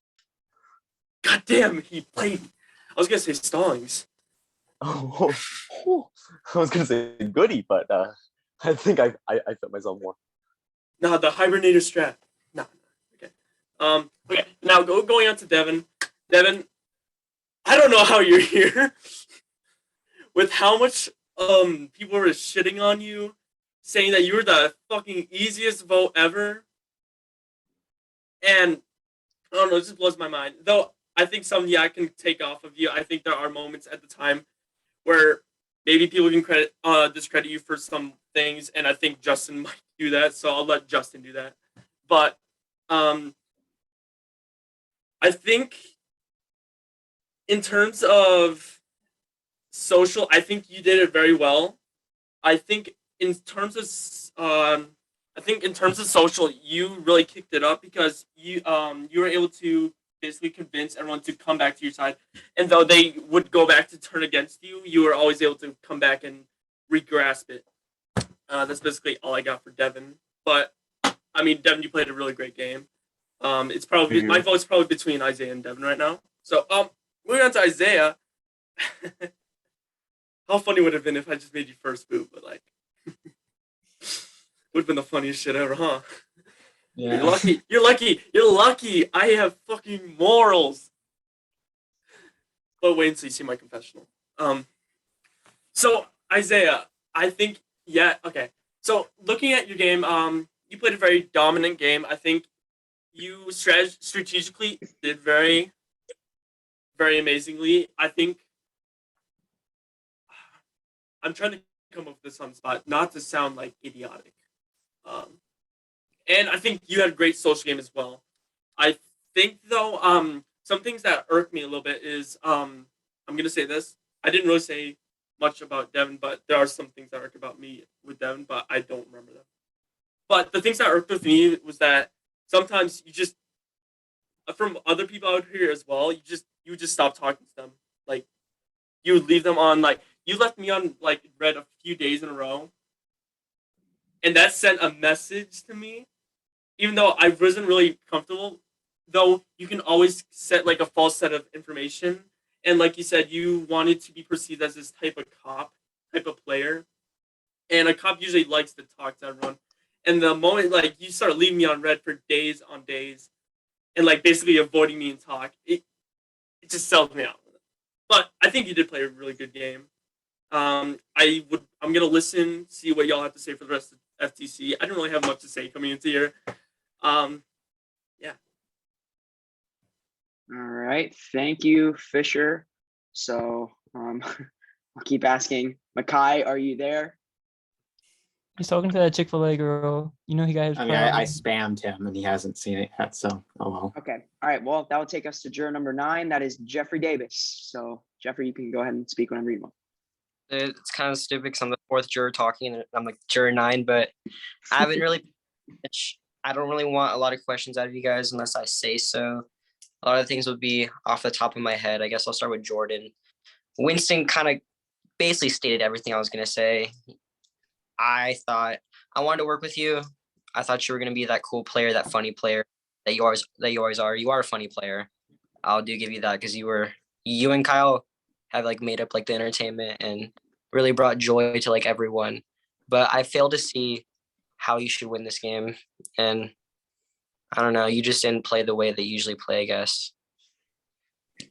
S10: God damn, he played. I was gonna say Stallings.
S4: Oh, I was gonna say Goody, but I think I fit myself more.
S10: No, the Hibernator strat. No. Okay. Okay. Now going on to Devin. Devin, I don't know how you're here. With how much people were shitting on you, saying that you were the fucking easiest vote ever. And I don't know, it just blows my mind. Though I think I can take off of you. I think there are moments at the time where maybe people can discredit you for some things, and I think Justin might do that, so I'll let Justin do that. But I think in terms of social, I think you did it very well. I think in terms of social, you really kicked it up because you were able to basically convince everyone to come back to your side. And though they would go back to turn against you, you were always able to come back and re-grasp it. That's basically all I got for Devin. But I mean, Devin, you played a really great game. It's probably my vote's probably between Isaiah and Devin right now. So moving on to Isaiah. How funny would it have been if I just made you first boot, but like would have been the funniest shit ever, huh?
S2: Yeah.
S10: You're lucky. I have fucking morals. But wait until you see my confessional. So Isaiah, I think okay. So looking at your game, you played a very dominant game. I think you strategically did very, very amazingly. I think I'm trying to come up with this on the spot, not to sound like idiotic. And I think you had a great social game as well. I think though, some things that irk me a little bit is I'm gonna say this. I didn't really say much about Devin, but there are some things that irk about me with Devin, but I don't remember them. But the things that irked with me was that sometimes you just from other people out here as well, you just stop talking to them. Like you would leave them on like you left me on like red a few days in a row. And that sent a message to me. Even though I wasn't really comfortable, though you can always set like a false set of information. And like you said, you wanted to be perceived as this type of cop, type of player. And a cop usually likes to talk to everyone. And the moment like you start leaving me on red for days on days and like basically avoiding me and talk, it just sells me out. But I think you did play a really good game. I'm gonna listen, see what y'all have to say for the rest of FTC. I don't really have much to say coming into here. Yeah.
S1: All right. Thank you, Fisher. So I'll keep asking. Makai, are you there?
S8: He's talking to that Chick-fil-A girl. You know he got his
S7: I mean, I
S8: problems.
S7: spammed him and he hasn't seen it yet. So, oh well.
S1: Okay. All right. Well, that will take us to juror number 9. That is Jeffrey Davis. So Jeffrey, you can go ahead and speak whenever you want.
S11: It's kind of stupid because I'm the 4th juror talking and I'm like juror 9, but I haven't really, I don't really want a lot of questions out of you guys unless I say so. A lot of things would be off the top of my head. I guess I'll start with Jordan. Winston kind of basically stated everything I was going to say. I thought I wanted to work with you. I thought you were going to be that cool player, that funny player that you always are. You are a funny player. I'll give you that because you and Kyle have like made up like the entertainment and really brought joy to like everyone. But I failed to see how you should win this game. And I don't know, you just didn't play the way they usually play, I guess.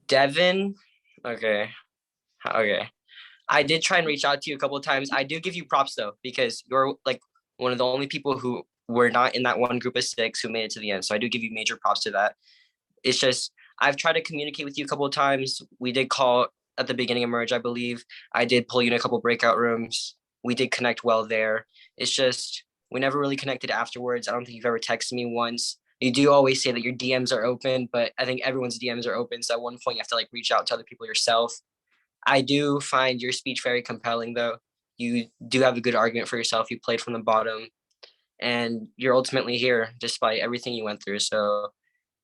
S11: Devin, okay. I did try and reach out to you a couple of times. I do give you props though, because you're like one of the only people who were not in that one group of 6 who made it to the end. So I do give you major props to that. It's just, I've tried to communicate with you a couple of times. We did call at the beginning of Merge, I believe. I did pull you in a couple breakout rooms. We did connect well there. It's just, we never really connected afterwards. I don't think you've ever texted me once. You do always say that your DMs are open, but I think everyone's DMs are open. So at one point you have to like reach out to other people yourself. I do find your speech very compelling though. You do have a good argument for yourself. You played from the bottom and you're ultimately here despite everything you went through. So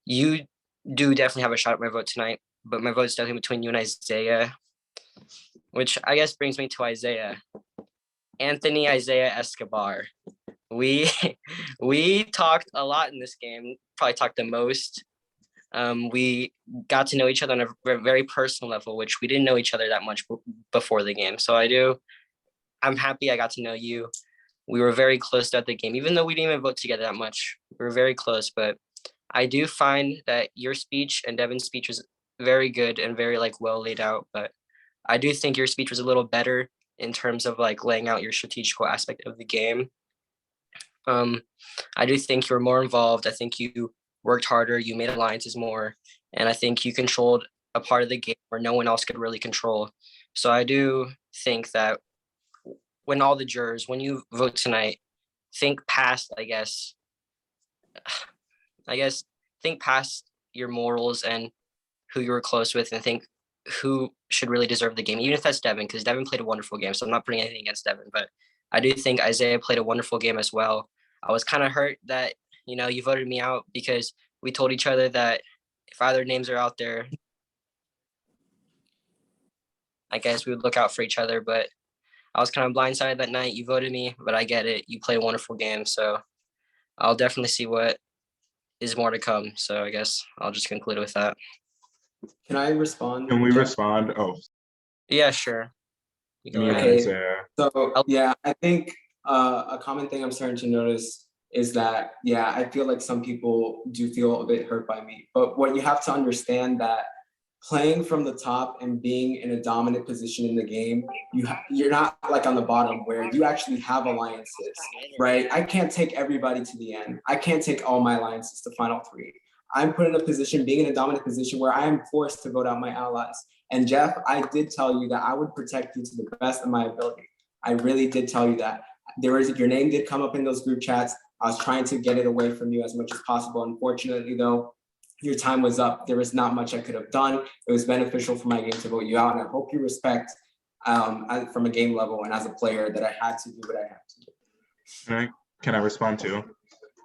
S11: you do definitely have a shot at my vote tonight, but my vote's definitely between you and Isaiah, which I guess brings me to Isaiah. Anthony Isaiah Escobar. We talked a lot in this game, probably talked the most. We got to know each other on a very personal level, which we didn't know each other that much before the game. So I'm happy I got to know you. We were very close throughout the game, even though we didn't even vote together that much. We were very close, but I do find that your speech and Devin's speech was very good and very like well laid out, but I do think your speech was a little better in terms of like laying out your strategical aspect of the game. I do think you were more involved. I think you worked harder, you made alliances more, and I think you controlled a part of the game where no one else could really control. So I do think that when you vote tonight, think past, think past your morals and who you were close with and think who should really deserve the game, even if that's Devin, because Devin played a wonderful game. So I'm not putting anything against Devin, but I do think Isaiah played a wonderful game as well. I was kind of hurt that, you voted me out because we told each other that if either names are out there, I guess we would look out for each other, but I was kind of blindsided that night. You voted me, but I get it. You played a wonderful game. So I'll definitely see what is more to come. So I guess I'll just conclude with that.
S2: Can I respond?
S3: Can we
S2: Jeff?
S3: respond? Oh,
S11: Yeah, sure.
S2: Okay. So yeah, I think a common thing I'm starting to notice is that, yeah, I feel like some people do feel a bit hurt by me. But what you have to understand that playing from the top and being in a dominant position in the game, you're not like on the bottom where you actually have alliances, right? I can't take everybody to the end. I can't take all my alliances to final 3. I'm put in a position, being in a dominant position where I am forced to vote out my allies. And Jeff, I did tell you that I would protect you to the best of my ability. I really did tell you that. Your name did come up in those group chats. I was trying to get it away from you as much as possible. Unfortunately though, your time was up. There was not much I could have done. It was beneficial for my game to vote you out, and I hope you respect from a game level and as a player that I had to do what I had to do.
S3: Can I respond to?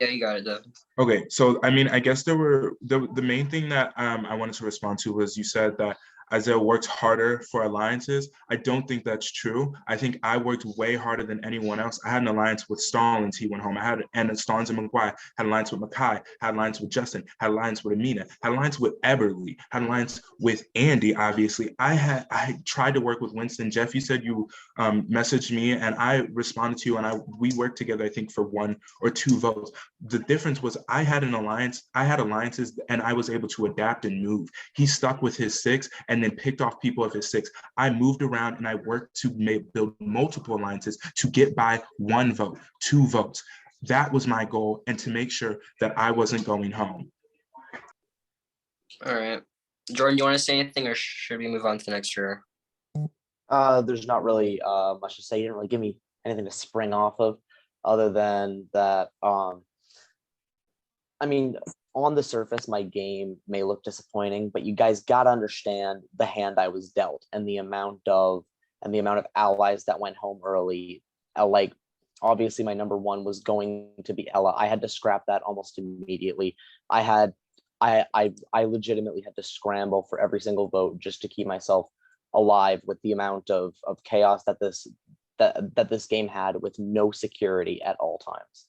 S11: Yeah, you got it, Devin.
S3: Okay, so I mean, I guess there were the main thing that I wanted to respond to was you said that Isaiah worked harder for alliances. I don't think that's true. I think I worked way harder than anyone else. I had an alliance with Stallings, he went home. I had Stallings and McGuire, had an alliance with Makai, had an alliance with Justin, had an alliance with Amina, had an alliance with Everly, had an alliance with Andy, obviously. I tried to work with Winston. Jeff, you said you messaged me and I responded to you and we worked together, I think, for 1 or 2 votes. The difference was I had alliances and I was able to adapt and move. He stuck with his 6 and then picked off people of his 6. I moved around and I worked to build multiple alliances to get by 1 vote, 2 votes. That was my goal, and to make sure that I wasn't going home.
S11: All right. Jordan, you want to say anything or should we move on to the next juror?
S4: There's not really much to say. You didn't really give me anything to spring off of other than that. I mean, on the surface, my game may look disappointing, but you guys got to understand the hand I was dealt and the amount of allies that went home early. Like, obviously, my number 1 was going to be Ella. I had to scrap that almost immediately. I legitimately had to scramble for every single vote just to keep myself alive with the amount of chaos that this game had with no security at all times.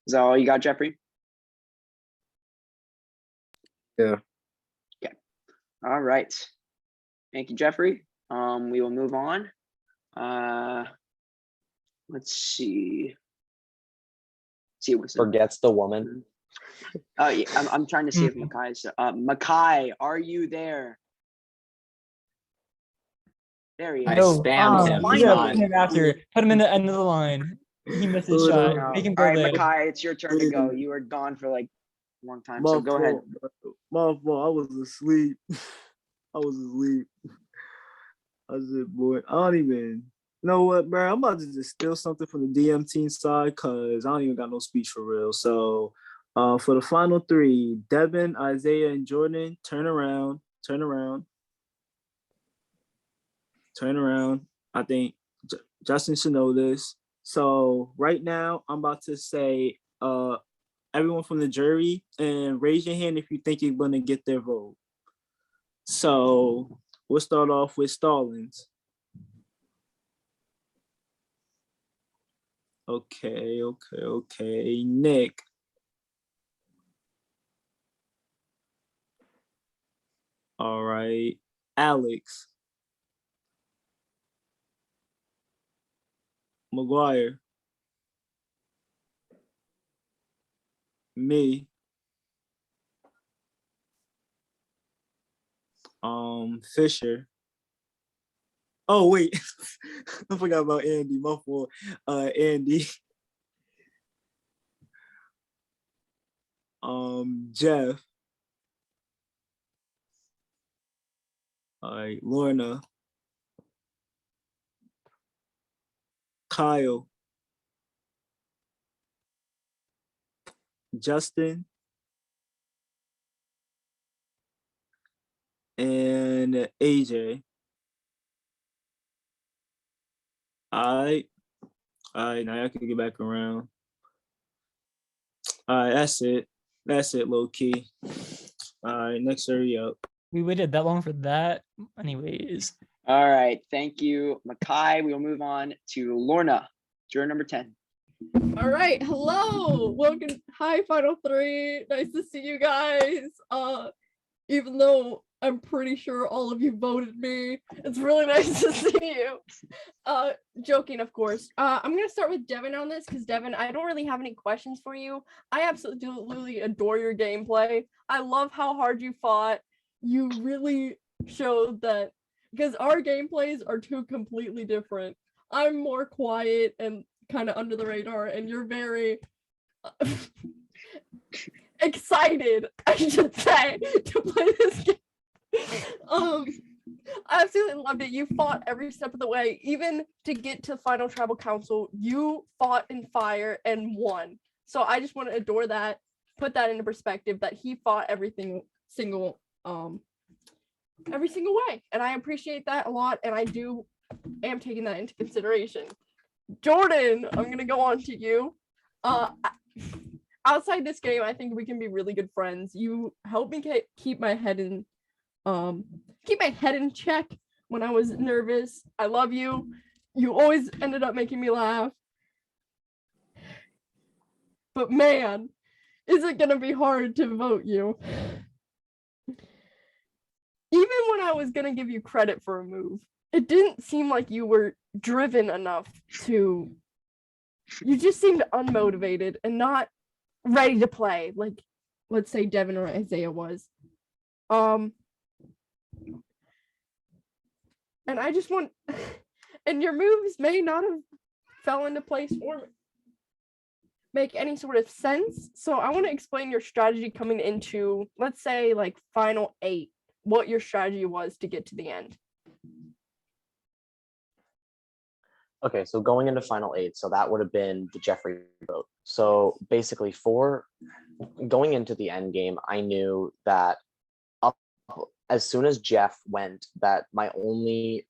S1: Is that all you got, Jeffrey?
S5: Yeah.
S1: Okay. All right. Thank you, Jeffrey. We will move on. Let's see.
S4: Forgets the woman.
S1: Oh, yeah, I'm trying to see if Makai's. Makai, are you there? There he is.
S7: I spammed him.
S1: He's
S7: He's
S1: not.
S7: not.
S8: Put him after. Put him in the end of the line. He missed his shot. Make him
S1: All
S8: go
S1: right,
S8: there.
S1: Makai, it's your turn to go. You were gone for like a long time, so go ahead.
S12: My fault. I was asleep. I said, boy, I don't even. You know what, bro? I'm about to just steal something from the DM team side because I don't even got no speech for real. So, for the final 3, Devin, Isaiah, and Jordan, turn around. I think Justin should know this. So right now, I'm about to say, everyone from the jury, and raise your hand if you think you're going to get their vote. So we'll start off with Stallings. Okay. Nick. All right. Alex. McGuire. Me. Fisher. Oh wait, I forgot about Andy. My fault. Andy. Jeff. All right, Lorna. Kyle. Justin. And AJ. All right, now I can get back around. All right, that's it, low key. All right, next, hurry up.
S8: We waited that long for that. Anyways.
S1: All right, thank you, Makai. We will move on to Lorna, juror number 10.
S13: All right, hello, welcome. Hi, Final 3. Nice to see you guys. Even though I'm pretty sure all of you voted me, it's really nice to see you. Joking, of course. I'm gonna start with Devin on this because Devin, I don't really have any questions for you. I absolutely adore your gameplay. I love how hard you fought. You really showed that, because our gameplays are two completely different. I'm more quiet and kind of under the radar, and you're very excited, I should say, to play this game. I absolutely loved it. You fought every step of the way, even to get to final tribal council. You fought in fire and won. So I just want to adore that, put that into perspective, that he fought every single way, and I appreciate that a lot, and I am taking that into consideration. Jordan, I'm gonna go on to you. Outside this game, I think we can be really good friends. You helped me keep my head in check when I was nervous. I love you. You always ended up making me laugh. But man, is it gonna be hard to vote you? Even when I was gonna give you credit for a move, it didn't seem like you were driven enough to. You just seemed unmotivated and not ready to play, like let's say Devin or Isaiah was. And I just want, and your moves may not have fell into place or make any sort of sense. So I want to explain your strategy coming into, let's say, like final 8, what your strategy was to get to the end.
S4: Okay, so going into final 8, so that would have been the Jeffrey vote. So basically, for going into the end game, I knew that as soon as Jeff went, that my only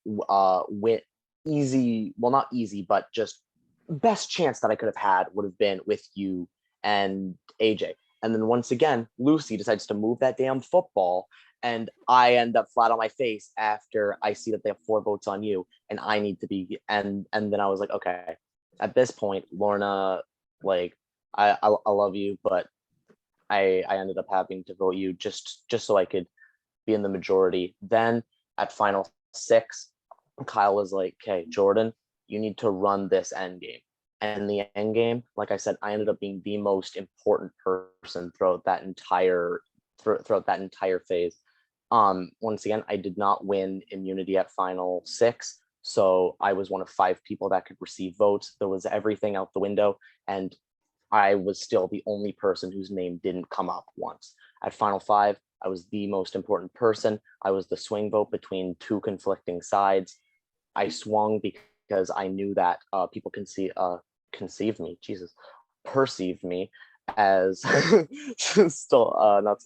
S4: easy, well, not easy, but just best chance that I could have had would have been with you and AJ. And then once again, Lucy decides to move that damn football, and I end up flat on my face after I see that they have 4 votes on you, and I need to be. And then I was like, okay, at this point, Lorna, like, I love you, but I ended up having to vote you just so I could be in the majority. Then at final 6, Kyle was like, okay, Jordan, you need to run this end game. And the end game, like I said, I ended up being the most important person throughout that entire phase. Once again, I did not win immunity at final 6, so I was one of 5 people that could receive votes. There was everything out the window, and I was still the only person whose name didn't come up once. At final 5, I was the most important person. I was the swing vote between 2 conflicting sides. I swung because I knew that people perceived me as still not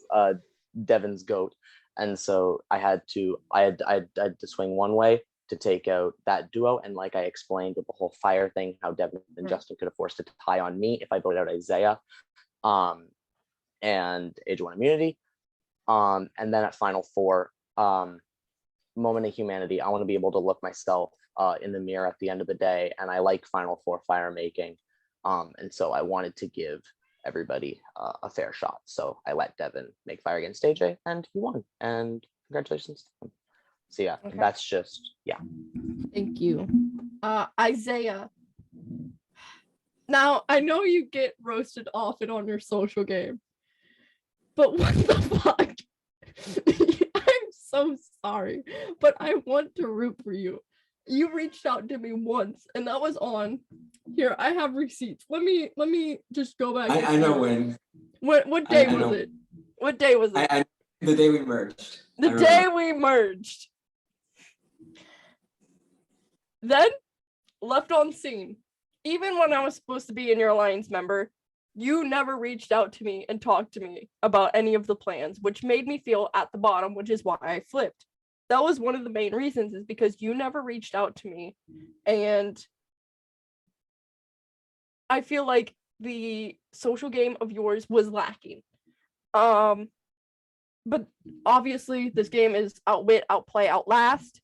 S4: Devin's goat. And so I had to swing one way to take out that duo. And like I explained with the whole fire thing, how Devin and Justin could have forced a tie on me if I voted out Isaiah, and AJ won immunity. And then at final 4, moment of humanity. I want to be able to look myself in the mirror at the end of the day, and I like final 4 fire making. And so I wanted to give everybody a fair shot. So I let Devin make fire against AJ, and he won. And congratulations to him. So yeah,
S13: Okay.
S4: That's just, yeah.
S13: Thank you. Isaiah. Now, I know you get roasted often on your social game, but what the fuck? I'm so sorry, but I want to root for you. You reached out to me once, and that was on here. I have receipts. Let me just go back.
S2: I know when.
S13: What day was it? What day was it?
S2: The day we merged.
S13: The day we merged. Then left on scene. Even when I was supposed to be in your alliance member, you never reached out to me and talked to me about any of the plans, which made me feel at the bottom, which is why I flipped. That was one of the main reasons, is because you never reached out to me, and I feel like the social game of yours was lacking. But obviously this game is outwit, outplay, outlast.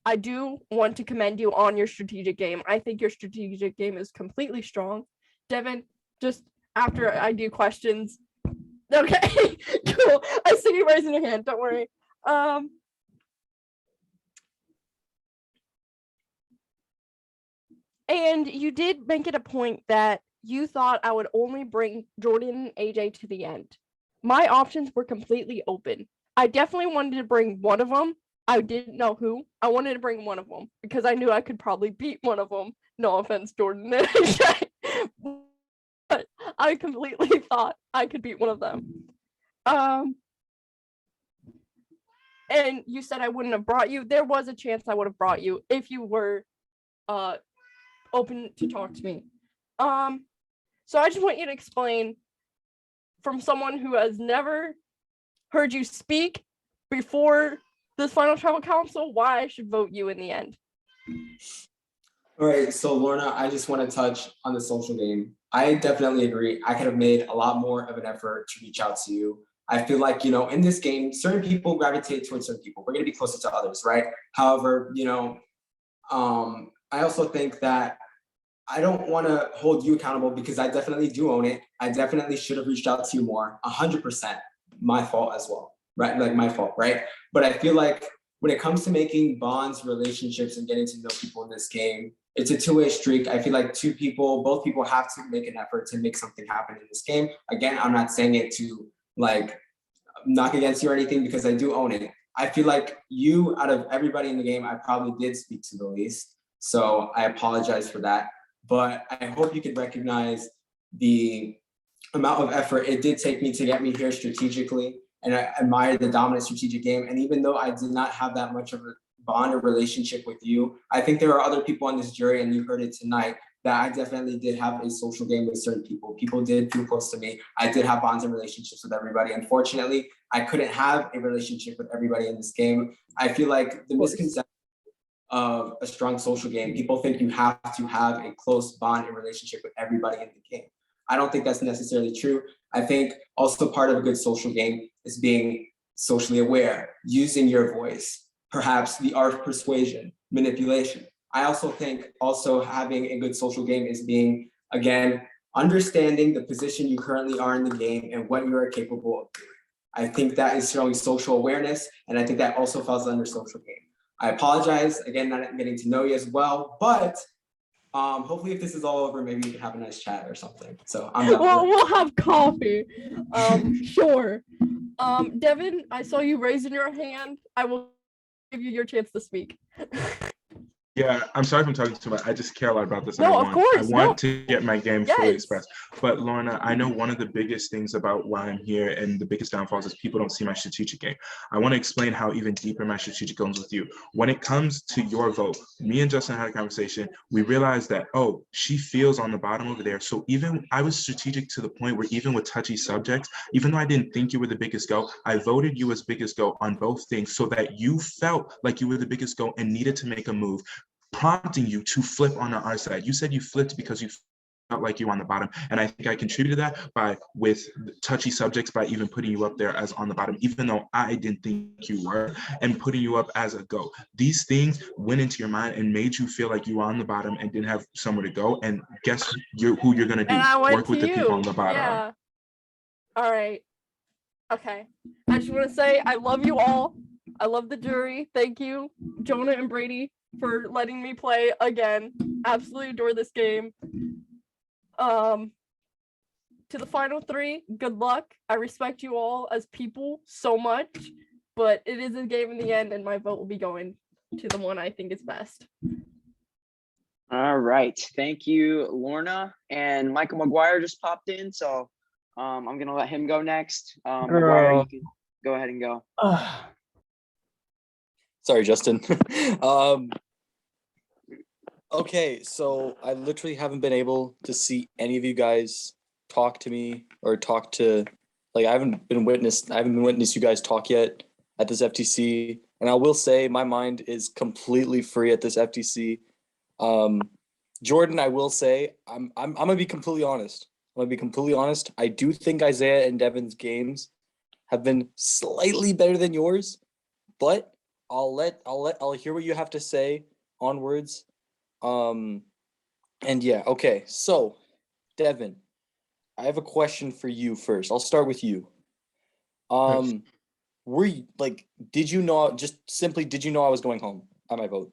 S13: I do want to commend you on your strategic game. I think your strategic game is completely strong. Devin, just after I do questions. Okay, cool. I see you raising your hand. Don't worry. And you did make it a point that you thought I would only bring Jordan and AJ to the end. My options were completely open. I definitely wanted to bring one of them. I didn't know who. I wanted to bring one of them because I knew I could probably beat one of them. No offense, Jordan and AJ. But I completely thought I could beat one of them. and you said I wouldn't have brought you. There was a chance I would have brought you if you were open to talk to me. So I just want you to explain, from someone who has never heard you speak before this final tribal council, why I should vote you in the end.
S2: All right, so Lorna, I just want to touch on the social game. I definitely agree. I could have made a lot more of an effort to reach out to you. I feel like, in this game, certain people gravitate towards certain people. We're going to be closer to others, right? However, I also think that I don't want to hold you accountable because I definitely do own it. I definitely should have reached out to you more, 100%. My fault as well, right? Like my fault, right? But I feel like when it comes to making bonds, relationships, and getting to know people in this game, it's a two-way streak. I feel like both people have to make an effort to make something happen in this game. Again, I'm not saying it to like knock against you or anything because I do own it. I feel like you, out of everybody in the game, I probably did speak to the least. So I apologize for that. But I hope you could recognize the amount of effort it did take me to get me here strategically. And I admire the dominant strategic game. And even though I did not have that much of a bond or relationship with you, I think there are other people on this jury, and you heard it tonight, that I definitely did have a social game with certain people. People did feel close to me. I did have bonds and relationships with everybody. Unfortunately, I couldn't have a relationship with everybody in this game. I feel like the misconception of a strong social game, people think you have to have a close bond and relationship with everybody in the game. I don't think that's necessarily true. I think also part of a good social game is being socially aware, using your voice, perhaps the art of persuasion, manipulation. I also think having a good social game is being, again, understanding the position you currently are in the game and what you are capable of doing. I think that is showing social awareness, and I think that also falls under social game. I apologize, again, not getting to know you as well, but hopefully if this is all over, maybe we can have a nice chat or something. So I'm done.
S13: Well, we'll have coffee. Sure. Devin, I saw you raising your hand. I will give you your chance to speak.
S3: Yeah, I'm sorry if I'm talking too much. I just care a lot about this.
S13: No, of course.
S3: I want to get my game fully
S13: Yes.
S3: expressed. But Lorna, I know one of the biggest things about why I'm here and the biggest downfalls is people don't see my strategic game. I want to explain how even deeper my strategic goes with you. When it comes to your vote, me and Justin had a conversation. We realized that, oh, she feels on the bottom over there. So even I was strategic to the point where even with touchy subjects, even though I didn't think you were the biggest go, I voted you as biggest go on both things so that you felt like you were the biggest go and needed to make a move, prompting you to flip on our side. You said you flipped because you felt like you were on the bottom. And I think I contributed that with touchy subjects by even putting you up there as on the bottom, even though I didn't think you were, and putting you up as a go. These things went into your mind and made you feel like you were on the bottom and didn't have somewhere to go. And guess who you're going to do?
S13: And I went
S3: Work with the people on the bottom.
S13: Yeah. All right. Okay. I just want to say I love you all. I love the jury. Thank you, Jonah and Brady, for letting me play again. Absolutely adore this game. To the final three, good luck. I respect you all as people so much, but it is a game in the end, and my vote will be going to the one I think is best.
S1: All right. Thank you, Lorna. And Michael McGuire just popped in, so I'm going to let him go next. McGuire, you can go ahead and go.
S14: Sorry, Justin. Okay, so I literally haven't been able to see any of you guys talk to me or talk to, like, I haven't been witness you guys talk yet at this FTC. And I will say my mind is completely free at this FTC. Jordan, I will say, I'm gonna be completely honest. I do think Isaiah and Devin's games have been slightly better than yours, but I'll hear what you have to say onwards. And yeah, okay. So, Devin, I have a question for you first. I'll start with you. Were you did you know I was going home on my vote?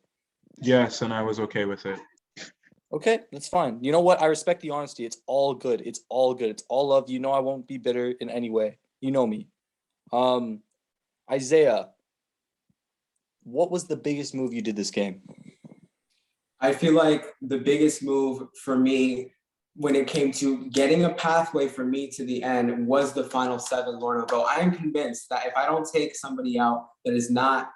S3: Yes, and I was okay with it.
S14: Okay, that's fine. You know what? I respect the honesty. It's all good. It's all good. It's all love. You know I won't be bitter in any way. You know me. Isaiah, what was the biggest move you did this game?
S2: I feel like the biggest move for me when it came to getting a pathway for me to the end was the final 7 Lorna vote. I am convinced that if I don't take somebody out that is not,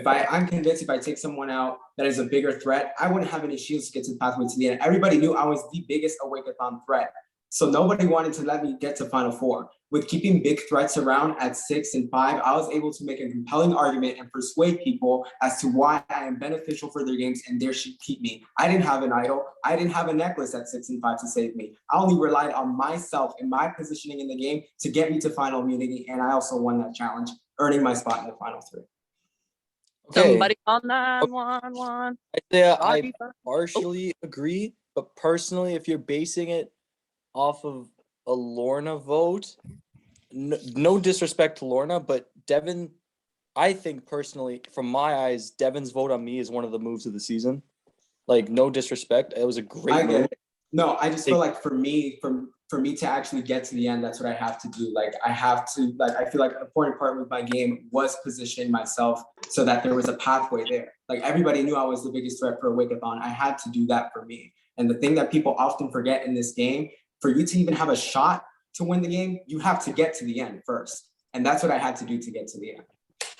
S2: I'm convinced if I take someone out that is a bigger threat, I wouldn't have any shields to get to the pathway to the end. Everybody knew I was the biggest Awake-a-thon threat. So nobody wanted to let me get to Final 4. With keeping big threats around at 6 and 5, I was able to make a compelling argument and persuade people as to why I am beneficial for their games and they should keep me. I didn't have an idol. I didn't have a necklace at 6 and 5 to save me. I only relied on myself and my positioning in the game to get me to final immunity, and I also won that challenge, earning my spot in the final 3.
S14: Okay.
S15: Somebody call 911.
S14: Yeah, I partially agree, but personally, if you're basing it off of a Lorna vote, no disrespect to Lorna, but Devin, I think personally, from my eyes, Devin's vote on me is one of the moves of the season. Like, no disrespect, it was a great move.
S2: No, I just feel like for me to actually get to the end, that's what I have to do. Like I feel like an important part with my game was positioning myself so that there was a pathway there. Like everybody knew I was the biggest threat for Awake-a-thon. I had to do that for me. And the thing that people often forget in this game, for you to even have a shot to win the game, you have to get to the end first. And that's what I had to do to get to the end.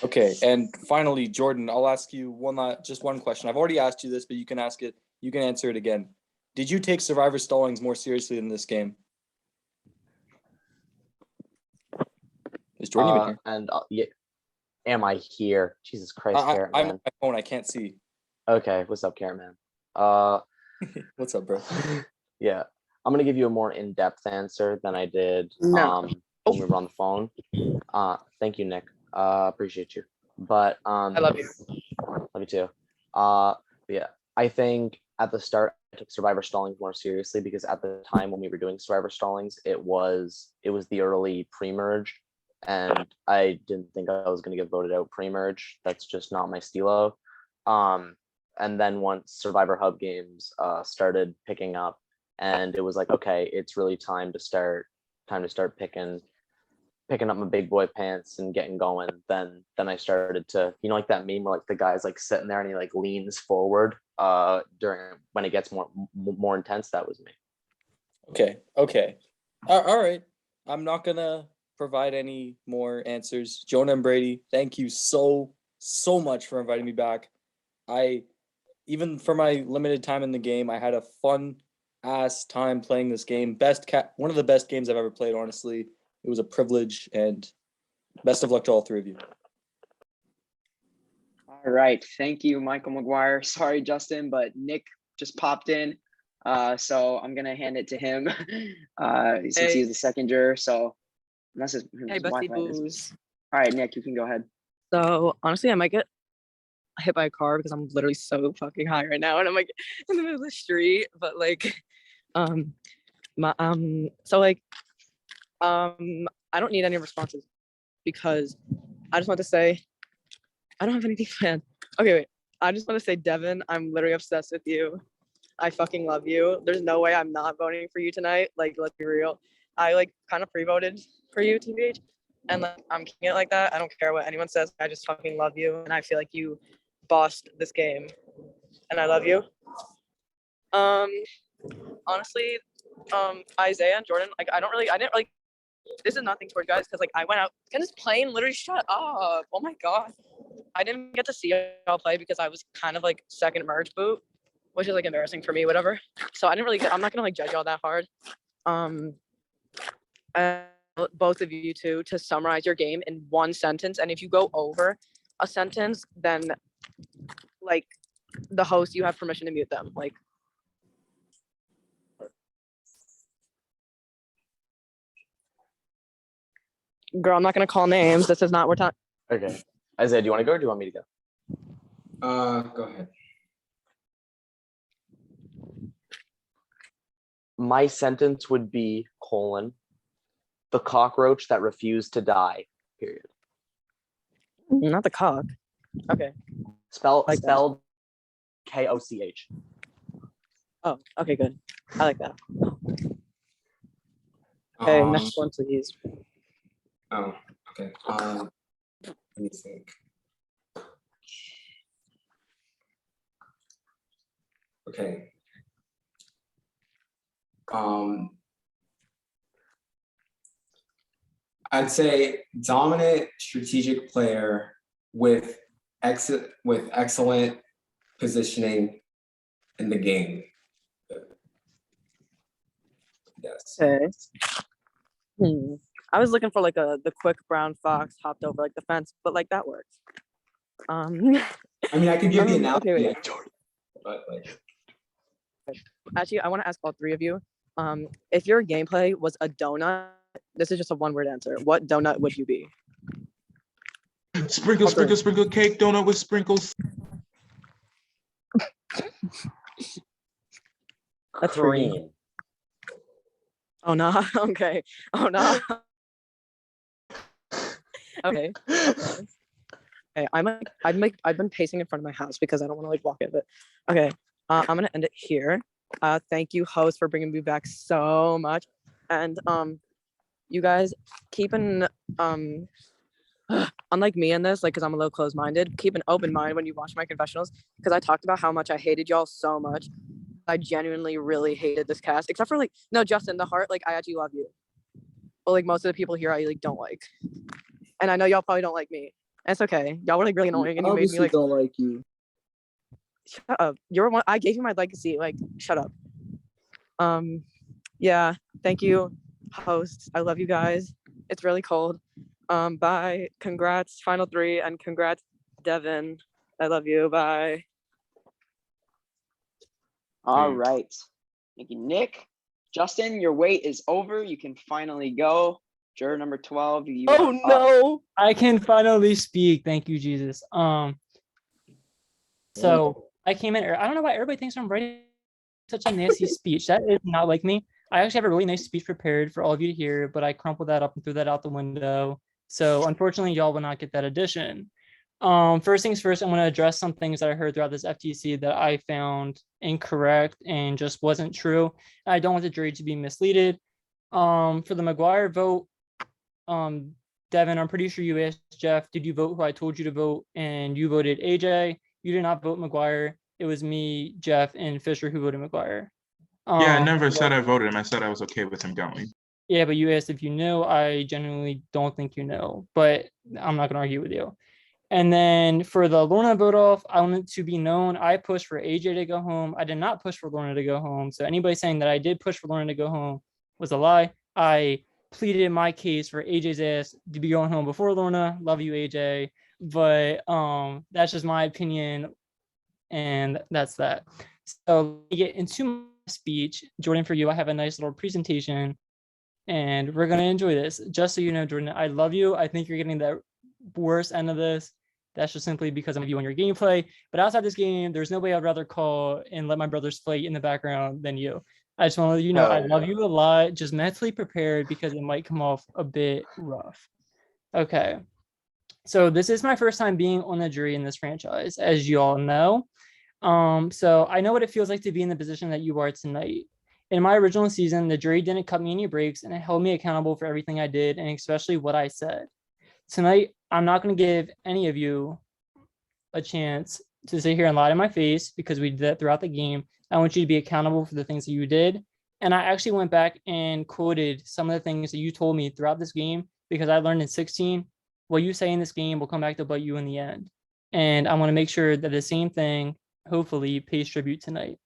S14: Okay, and finally, Jordan, I'll ask you just one question. I've already asked you this, but you can ask it. You can answer it again. Did you take Survivor Stallings more seriously in this game? Is Jordan even here?
S4: And yeah, am I here? Jesus Christ, Carrot
S14: I'm
S4: Man.
S14: on my phone. I can't see.
S4: Okay, what's up, Carrot Man?
S14: What's up, bro?
S4: Yeah, I'm gonna give you a more in-depth answer than I did when we were on the phone. Thank you, Nick. Appreciate you. But
S15: I love you.
S4: Love you too. Yeah, I think at the start I took Survivor Stallings more seriously because at the time when we were doing Survivor Stallings, it was the early pre-merge, and I didn't think I was gonna get voted out pre-merge. That's just not my stilo. And then once Survivor Hub games started picking up, and it was like, okay, it's really time to start picking up my big boy pants and getting going. Then I started to, like that meme where like the guy's like sitting there and he like leans forward during when it gets more intense. That was me.
S14: Okay. All right. I'm not gonna provide any more answers. Jonah and Brady, thank you so much for inviting me back. Even for my limited time in the game, I had a fun ass time playing this game. One of the best games I've ever played, honestly. It was a privilege, and best of luck to all 3 of you.
S1: All right. Thank you, Michael McGuire. Sorry, Justin, but Nick just popped in. So I'm going to hand it to him since he's the second juror. So unless his
S15: Busty
S1: Wi-Fi is.
S15: Booze.
S1: All right, Nick, you can go ahead.
S15: So honestly, I might get hit by a car because I'm literally so fucking high right now, and I'm like in the middle of the street. But like, I don't need any responses because I just want to say I don't have anything planned. Okay, wait. I just want to say, Devin, I'm literally obsessed with you. I fucking love you. There's no way I'm not voting for you tonight. Like, let's be real. I like kind of pre-voted for you, TBH, and like I'm keeping it like that. I don't care what anyone says. I just fucking love you, and I feel like you bossed this game, and I love you. Honestly, Isaiah and Jordan, like I didn't really. This is nothing towards guys because like I went out. Can this plane literally shut up? Oh my god. I didn't get to see y'all play because I was kind of like second merge boot, which is like embarrassing for me, whatever. So I'm not gonna like judge y'all that hard. And both of you two to summarize your game in one sentence. And if you go over a sentence, then like the host, you have permission to mute them. Like, girl, I'm not gonna call names. This is not we're talking.
S4: Okay. Isaiah, do you want to go or do you want me to go?
S2: Go ahead.
S4: My sentence would be : the cockroach that refused to die, period.
S15: Not the cock. Okay.
S4: Spelled Koch.
S15: Oh, okay, good. I like that. Okay, next one, please.
S2: Oh, okay. Let me think. Okay. I'd say dominant strategic player with excellent positioning in the game. Yes.
S15: Okay. I was looking for like the quick brown fox hopped over like the fence, but like that works.
S2: I mean, I could give the analogy.
S15: Okay, wait.
S2: But like,
S15: Actually, I want to ask all three of you. If your gameplay was a donut, this is just a one-word answer. What donut would you be?
S3: Sprinkle, sprinkle, sprinkle cake, donut with sprinkles.
S15: That's for you.
S4: Cream.
S15: Oh no. Okay. Oh no. Okay. Okay. I've been pacing in front of my house because I don't want to like walk in. But okay. I'm gonna end it here. Thank you, host, for bringing me back so much. And you guys keep an unlike me in this, like, because I'm a little closed-minded, keep an open mind when you watch my confessionals, because I talked about how much I hated y'all so much. I genuinely really hated this cast, except for like, no, Justin, the heart, like, I actually love you. But like most of the people here I like don't like. And I know y'all probably don't like me. And it's okay. Y'all were like really annoying and you made me like
S12: don't like you.
S15: shut up. You're one I gave you my legacy. Like, shut up. Yeah, thank you, hosts. I love you guys. It's really cold. Bye. Congrats, final three, and congrats, Devin. I love you. Bye.
S1: All right. Thank you, Nick. Justin, your wait is over. You can finally go. Juror number 12. You
S15: Oh
S1: are up.
S15: no.
S8: I can finally speak. Thank you, Jesus. So I came in. I don't know why everybody thinks I'm writing such a nasty speech. That is not like me. I actually have a really nice speech prepared for all of you to hear, but I crumpled that up and threw that out the window. So unfortunately, y'all will not get that edition. First things first, I'm going to address some things that I heard throughout this FTC that I found incorrect and just wasn't true. I don't want the jury to be misleaded. For the McGuire vote, Devin, I'm pretty sure you asked Jeff, did you vote who I told you to vote? And you voted AJ. You did not vote McGuire. It was me, Jeff, and Fisher who voted McGuire.
S3: Yeah, I never said I voted him. I said I was okay with him going.
S8: Yeah, but you asked if you knew. I genuinely don't think you know, but I'm not going to argue with you. And then for the Lorna vote off, I want it to be known I pushed for AJ to go home. I did not push for Lorna to go home. So anybody saying that I did push for Lorna to go home was a lie. I pleaded my case for AJ's ass to be going home before Lorna. Love you, AJ. But that's just my opinion. And that's that. So we get into my speech. Jordan, for you, I have a nice little presentation. And we're going to enjoy this. Just so you know, Jordan, I love you. I think you're getting the worst end of this. That's just simply because I'm with you on your gameplay. But outside this game, there's no way I'd rather call and let my brothers fight in the background than you. I just want to let you know I love you a lot. Just mentally prepared because it might come off a bit rough. Okay. So this is my first time being on the jury in this franchise, as you all know. So I know what it feels like to be in the position that you are tonight. In my original season, the jury didn't cut me any breaks and it held me accountable for everything I did and especially what I said. Tonight, I'm not going to give any of you a chance to sit here and lie to my face because we did that throughout the game. I want you to be accountable for the things that you did. And I actually went back and quoted some of the things that you told me throughout this game because I learned in 16, what you say in this game will come back to bite you in the end. And I want to make sure that the same thing, hopefully, pays tribute tonight.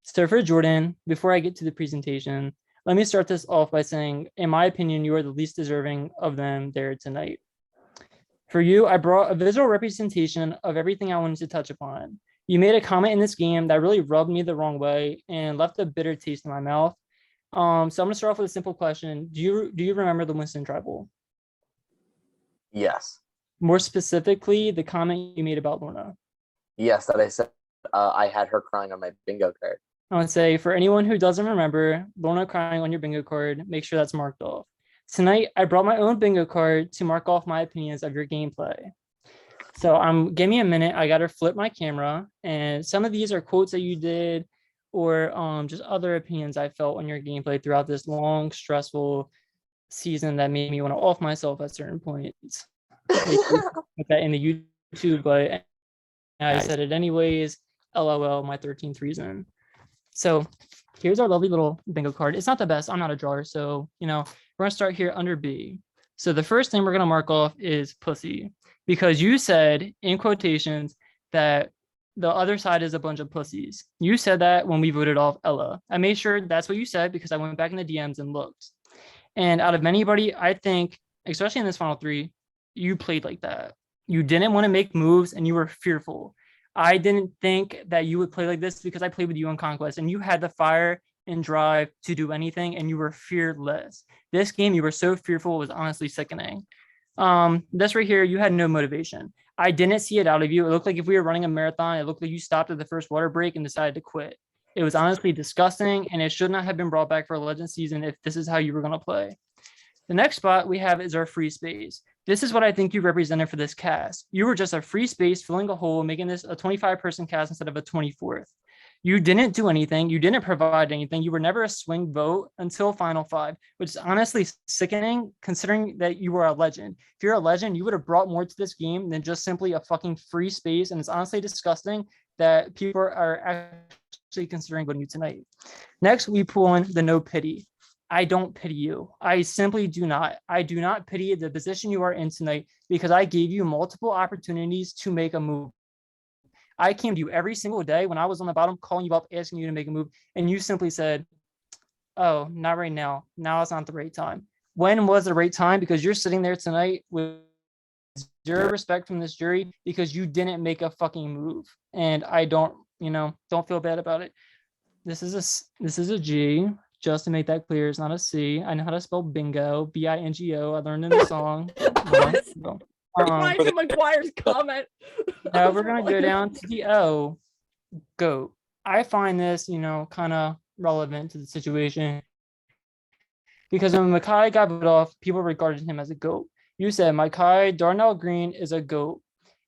S8: So for Jordan, before I get to the presentation, let me start this off by saying, in my opinion, you are the least deserving of them there tonight. For you, I brought a visual representation of everything I wanted to touch upon. You made a comment in this game that really rubbed me the wrong way and left a bitter taste in my mouth. So I'm going to start off with a simple question. Do you remember the Winston Tribal?
S4: Yes.
S8: More specifically, the comment you made about Lorna.
S4: Yes, that I said I had her crying on my bingo card.
S8: I would say for anyone who doesn't remember, Lorna crying on your bingo card, make sure that's marked off. Tonight, I brought my own bingo card to mark off my opinions of your gameplay. So give me a minute. I got to flip my camera. And some of these are quotes that you did or just other opinions I felt on your gameplay throughout this long, stressful season that made me want to off myself at certain points. Put that in the YouTube, but I said it anyways. LOL, my 13th reason. So here's our lovely little bingo card. It's not the best. I'm not a drawer. So, we're going to start here under B. So the first thing we're going to mark off is pussy, because you said in quotations that the other side is a bunch of pussies. You said that when we voted off Ella. I made sure that's what you said because I went back in the DMs and looked. And out of anybody, I think, especially in this final three, you played like that. You didn't want to make moves and you were fearful. I didn't think that you would play like this because I played with you on Conquest and you had the fire and drive to do anything and you were fearless. This game, you were so fearful, it was honestly sickening. This right here, you had no motivation. I didn't see it out of you. It looked like if we were running a marathon, it looked like you stopped at the first water break and decided to quit. It was honestly disgusting and it should not have been brought back for a legend season if this is how you were going to play. The next spot we have is our free space. This is what I think you represented for this cast. You were just a free space filling a hole, making this a 25-person cast instead of a 24th. You didn't do anything. You didn't provide anything. You were never a swing vote until Final Five, which is honestly sickening considering that you were a legend. If you're a legend, you would have brought more to this game than just simply a fucking free space. And it's honestly disgusting that people are actually considering voting you tonight. Next, we pull in the no pity. I don't pity you. I simply do not. I do not pity the position you are in tonight because I gave you multiple opportunities to make a move. I came to you every single day when I was on the bottom, calling you up, asking you to make a move, and you simply said, oh, not right now. Now is not the right time. When was the right time? Because you're sitting there tonight with zero respect from this jury because you didn't make a fucking move. And I don't feel bad about it. This is a G. Just to make that clear, it's not a C. I know how to spell bingo, B-I-N-G-O. I learned in the song.
S13: Ryan McGuire's comment.
S8: Now we're gonna go down to the O, goat. I find this, kind of relevant to the situation because when Makai got voted off, people regarded him as a goat. You said Makai Darnell Green is a goat,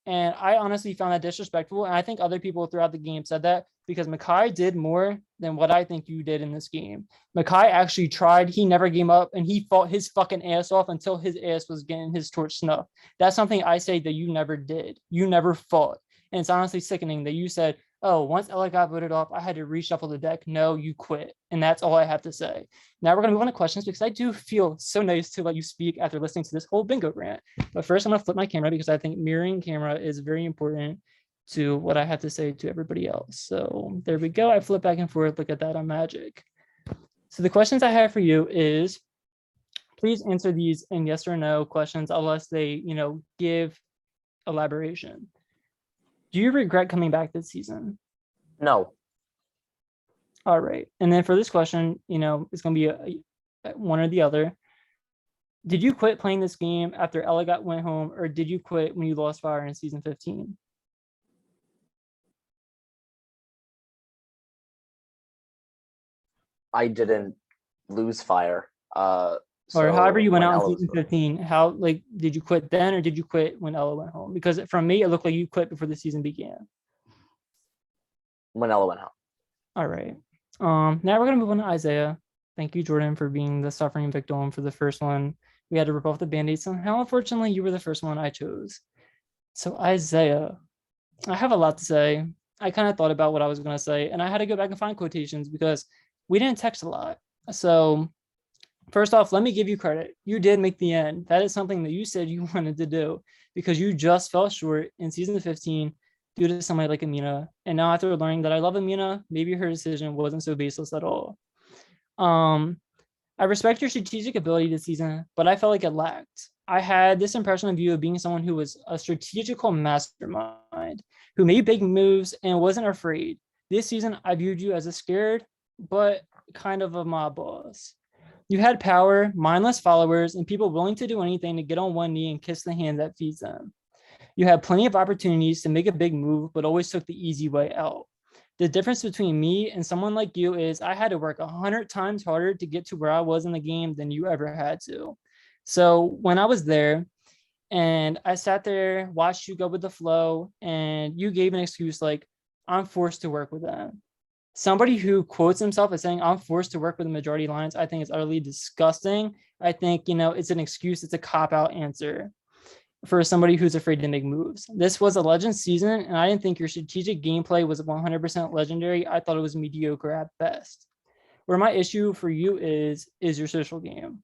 S8: and I honestly found that disrespectful. And I think other people throughout the game said that because Makai did more than what I think you did in this game. Makai actually tried. He never gave up, and he fought his fucking ass off until his ass was getting his torch snuffed. That's something I say that you never did. You never fought. And it's honestly sickening that you said, oh, once Ella got voted off, I had to reshuffle the deck. No, you quit. And that's all I have to say. Now we're going to move on to questions because I do feel so nice to let you speak after listening to this whole bingo rant. But first, I'm going to flip my camera because I think mirroring camera is very important to what I have to say to everybody else. So there we go. I flip back and forth. Look at that. I'm magic. So the questions I have for you is, please answer these in yes or no questions unless they, give elaboration. Do you regret coming back this season?
S4: No.
S8: All right. And then for this question, it's going to be one or the other. Did you quit playing this game after Ella went home, or did you quit when you lost fire in season 15?
S4: I didn't lose fire.
S8: Or however you went
S4: when
S8: out
S4: Ella
S8: in season
S4: was
S8: 15, how did you quit then, or did you quit when Ella went home? Because from me, it looked like you quit before the season began.
S4: when Ella went home.
S8: All right. Now we're gonna move on to Isaiah. Thank you, Jordan, for being the suffering victim for the first one. We had to rip off the band-aid somehow. Unfortunately, you were the first one I chose. So Isaiah, I have a lot to say. I kind of thought about what I was gonna say, and I had to go back and find quotations because we didn't text a lot. So first off, let me give you credit. You did make the end. That is something that you said you wanted to do because you just fell short in season 15 due to somebody like Amina. And now after learning that I love Amina, maybe her decision wasn't so baseless at all. I respect your strategic ability this season, but I felt like it lacked. I had this impression of you of being someone who was a strategical mastermind, who made big moves and wasn't afraid. This season, I viewed you as a scared, but kind of a mob boss. You had power, mindless followers, and people willing to do anything to get on one knee and kiss the hand that feeds them. You had plenty of opportunities to make a big move, but always took the easy way out. The difference between me and someone like you is I had to work 100 times harder to get to where I was in the game than you ever had to. So when I was there and I sat there, watched you go with the flow, and you gave an excuse like, I'm forced to work with them. Somebody who quotes himself as saying, I'm forced to work with the majority lines, I think is utterly disgusting. I think, it's an excuse. It's a cop-out answer. for somebody who's afraid to make moves. This was a legend season, and I didn't think your strategic gameplay was 100% legendary. I thought it was mediocre at best. Where my issue for you is your social game.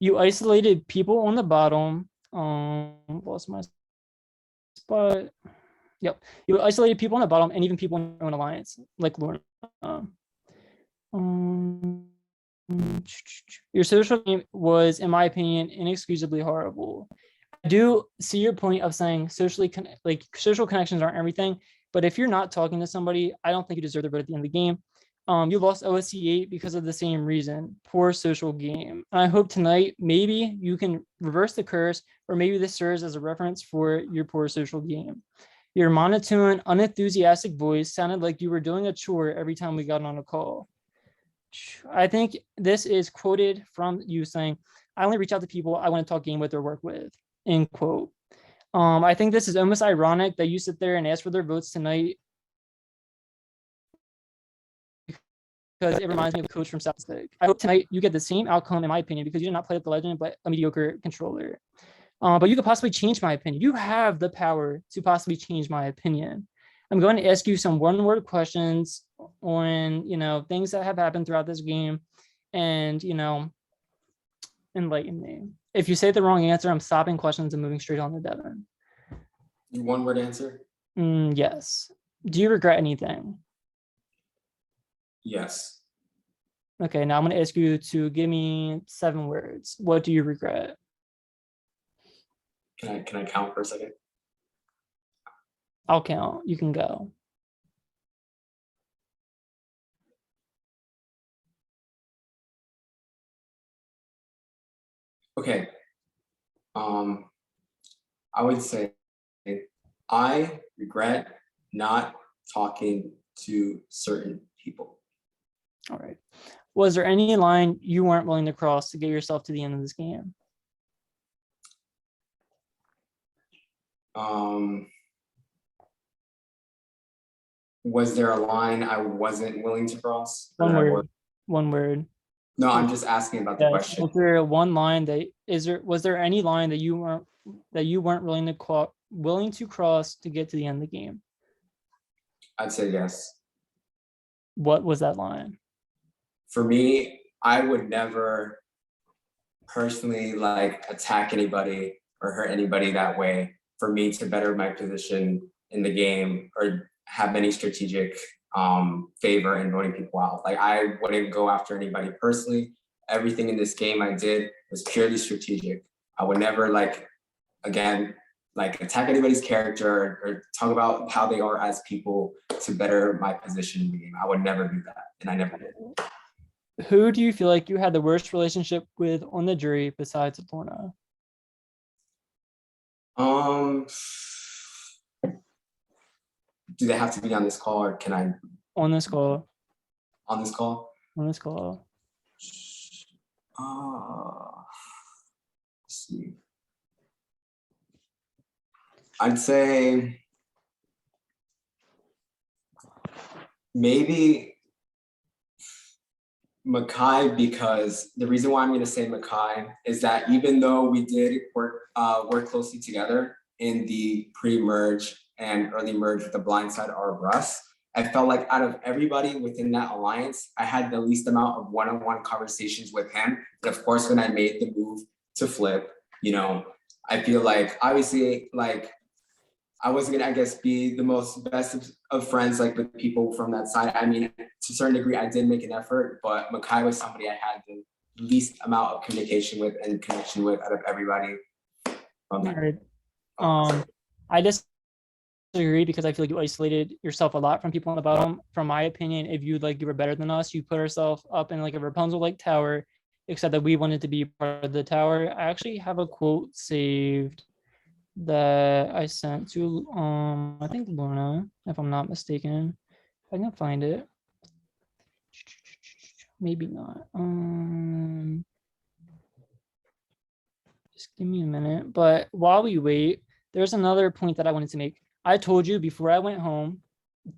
S8: You isolated people on the bottom. Lost my spot. Yep. You isolated people on the bottom and even people in your own alliance, like Lorna. Your social game was, in my opinion, inexcusably horrible. I do see your point of saying social connections aren't everything, but if you're not talking to somebody, I don't think you deserve the vote at the end of the game. You lost OSC 8 because of the same reason, poor social game. I hope tonight maybe you can reverse the curse, or maybe this serves as a reference for your poor social game. Your monotone, unenthusiastic voice sounded like you were doing a chore every time we got on a call. I think this is quoted from you saying, I only reach out to people I want to talk game with or work with, end quote. I think this is almost ironic that you sit there and ask for their votes tonight because it reminds me of the coach from South Stick. I hope tonight you get the same outcome, in my opinion, because you did not play with the legend, but a mediocre controller. But you could possibly change my opinion. You have the power to possibly change my opinion. I'm going to ask you some one-word questions on, things that have happened throughout this game, and, enlighten me. If you say the wrong answer, I'm stopping questions and moving straight on to Devin.
S2: One-word answer?
S8: Yes. Do you regret anything?
S2: Yes.
S8: Okay, now I'm going to ask you to give me 7 words. What do you regret?
S2: Can I count for a second?
S8: I'll count. You can go.
S2: Okay. I would say I regret not talking to certain people.
S8: All right. Was there any line you weren't willing to cross to get yourself to the end of this game?
S2: Was there a line I wasn't willing to cross?
S8: One word. One word.
S2: No, I'm just asking about the question.
S8: Was there one line was there any line that you weren't willing to cross to get to the end of the game?
S2: I'd say yes.
S8: What was that line?
S2: For me, I would never personally attack anybody or hurt anybody that way for me to better my position in the game or have any strategic favor in voting people out. I wouldn't go after anybody personally. Everything in this game I did was purely strategic. I would never attack anybody's character or talk about how they are as people to better my position in the game. I would never do that, and I never did.
S8: Who do you feel like you had the worst relationship with on the jury besides Lorna?
S2: Do they have to be on this call, or can I?
S8: On this call.
S2: On this call?
S8: On this call.
S2: Let's see. I'd say maybe Makai, because the reason why I'm going to say Makai is that even though we did work closely together in the pre-merge and early merge with the blindside or Russ, I felt like out of everybody within that alliance, I had the least amount of one-on-one conversations with him. And of course, when I made the move to flip, I feel like obviously I wasn't gonna, I guess, be the most best of friends with people from that side. I mean, to a certain degree, I did make an effort, but Makai was somebody I had the least amount of communication with and connection with out of everybody from there.
S8: I disagree because I feel like you isolated yourself a lot from people on the bottom. From my opinion, if you were better than us, you put ourselves up in a Rapunzel tower, except that we wanted to be part of the tower. I actually have a quote saved that I sent to I think Lorna, if I'm not mistaken. If I can find it. Maybe not. Just give me a minute. But while we wait, there's another point that I wanted to make. I told you before I went home,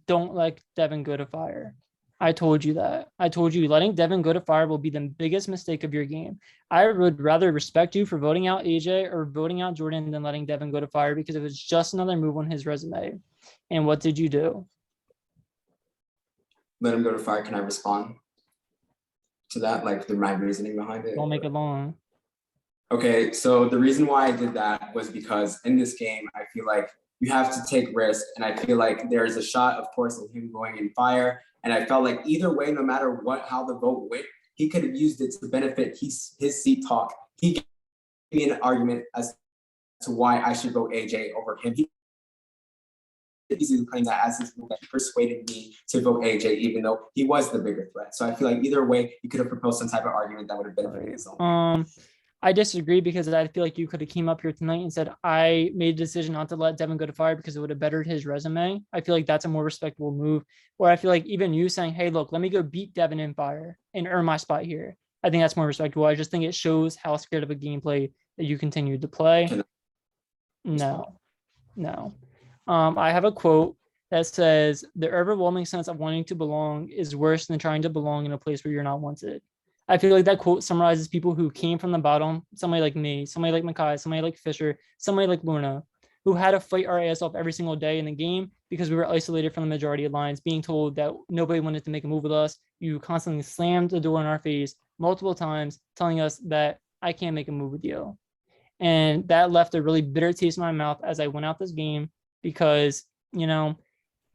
S8: don't let Devin go to fire. I told you that. I told you letting Devin go to fire will be the biggest mistake of your game. I would rather respect you for voting out AJ or voting out Jordan than letting Devin go to fire because it was just another move on his resume. And what did you do?
S2: Let him go to fire. Can I respond to that? Like my reasoning behind it?
S8: Don't make it long.
S2: Okay, so the reason why I did that was because in this game, I feel like you have to take risks, and I feel like there's a shot, of course, of him going in fire, and I felt like either way, no matter how the vote went, he could have used it to benefit his seat talk. He gave me an argument as to why I should vote AJ over him. He easily claim that as his move that he persuaded me to vote AJ, even though he was the bigger threat. So I feel like either way, he could have proposed some type of argument that would have benefited his own.
S8: I disagree because I feel like you could have came up here tonight and said, I made a decision not to let Devin go to fire because it would have bettered his resume. I feel like that's a more respectable move. Or I feel like even you saying, hey, look, let me go beat Devin in fire and earn my spot here. I think that's more respectable. I just think it shows how scared of a gameplay that you continued to play. No. I have a quote that says, the overwhelming sense of wanting to belong is worse than trying to belong in a place where you're not wanted. I feel like that quote summarizes people who came from the bottom, somebody like me, somebody like Makai, somebody like Fisher, somebody like Luna, who had to fight our ass off every single day in the game because we were isolated from the majority of lines, being told that nobody wanted to make a move with us. You constantly slammed the door in our face multiple times, telling us that I can't make a move with you. And that left a really bitter taste in my mouth as I went out this game because,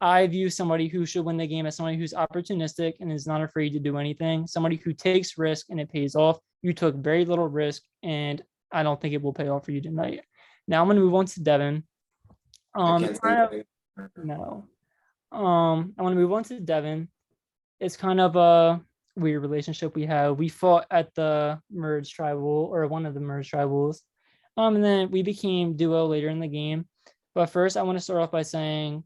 S8: I view somebody who should win the game as somebody who's opportunistic and is not afraid to do anything, somebody who takes risk and it pays off. You took very little risk, and I don't think it will pay off for you tonight. Now I'm going to move on to Devin. I want to move on to Devin. It's kind of a weird relationship we have. We fought at the merge tribal, or one of the merge tribals, and then we became duo later in the game. But first, I want to start off by saying,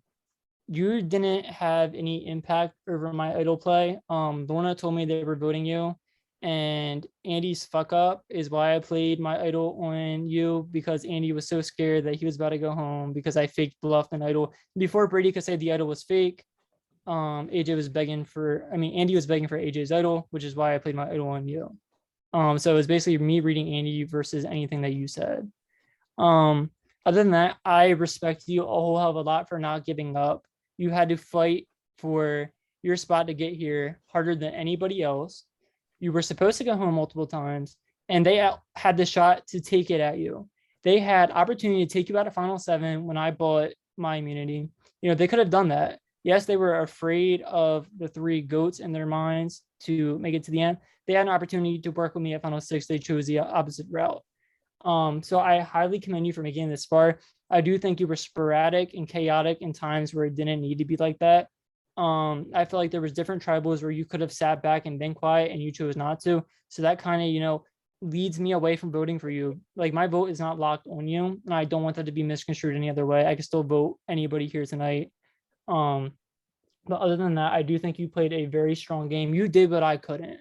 S8: you didn't have any impact over my idol play. Lorna told me they were voting you, and Andy's fuck up is why I played my idol on you, because Andy was so scared that he was about to go home because I faked bluffed an idol. Before Brady could say the idol was fake, Andy was begging for AJ's idol, which is why I played my idol on you. So it was basically me reading Andy versus anything that you said. Other than that, I respect you a whole hell of a lot for not giving up. You had to fight for your spot to get here harder than anybody else. You were supposed to go home multiple times, and they had the shot to take it at you. They had opportunity to take you out of Final 7 when I bought my immunity. They could have done that. Yes, they were afraid of the 3 goats in their minds to make it to the end. They had an opportunity to work with me at Final 6. They chose the opposite route. So I highly commend you for making this far. I do think you were sporadic and chaotic in times where it didn't need to be like that. I feel like there was different tribals where you could have sat back and been quiet and you chose not to. So that kind of, leads me away from voting for you. Like, my vote is not locked on you, and I don't want that to be misconstrued any other way. I can still vote anybody here tonight. But other than that, I do think you played a very strong game. You did what I couldn't.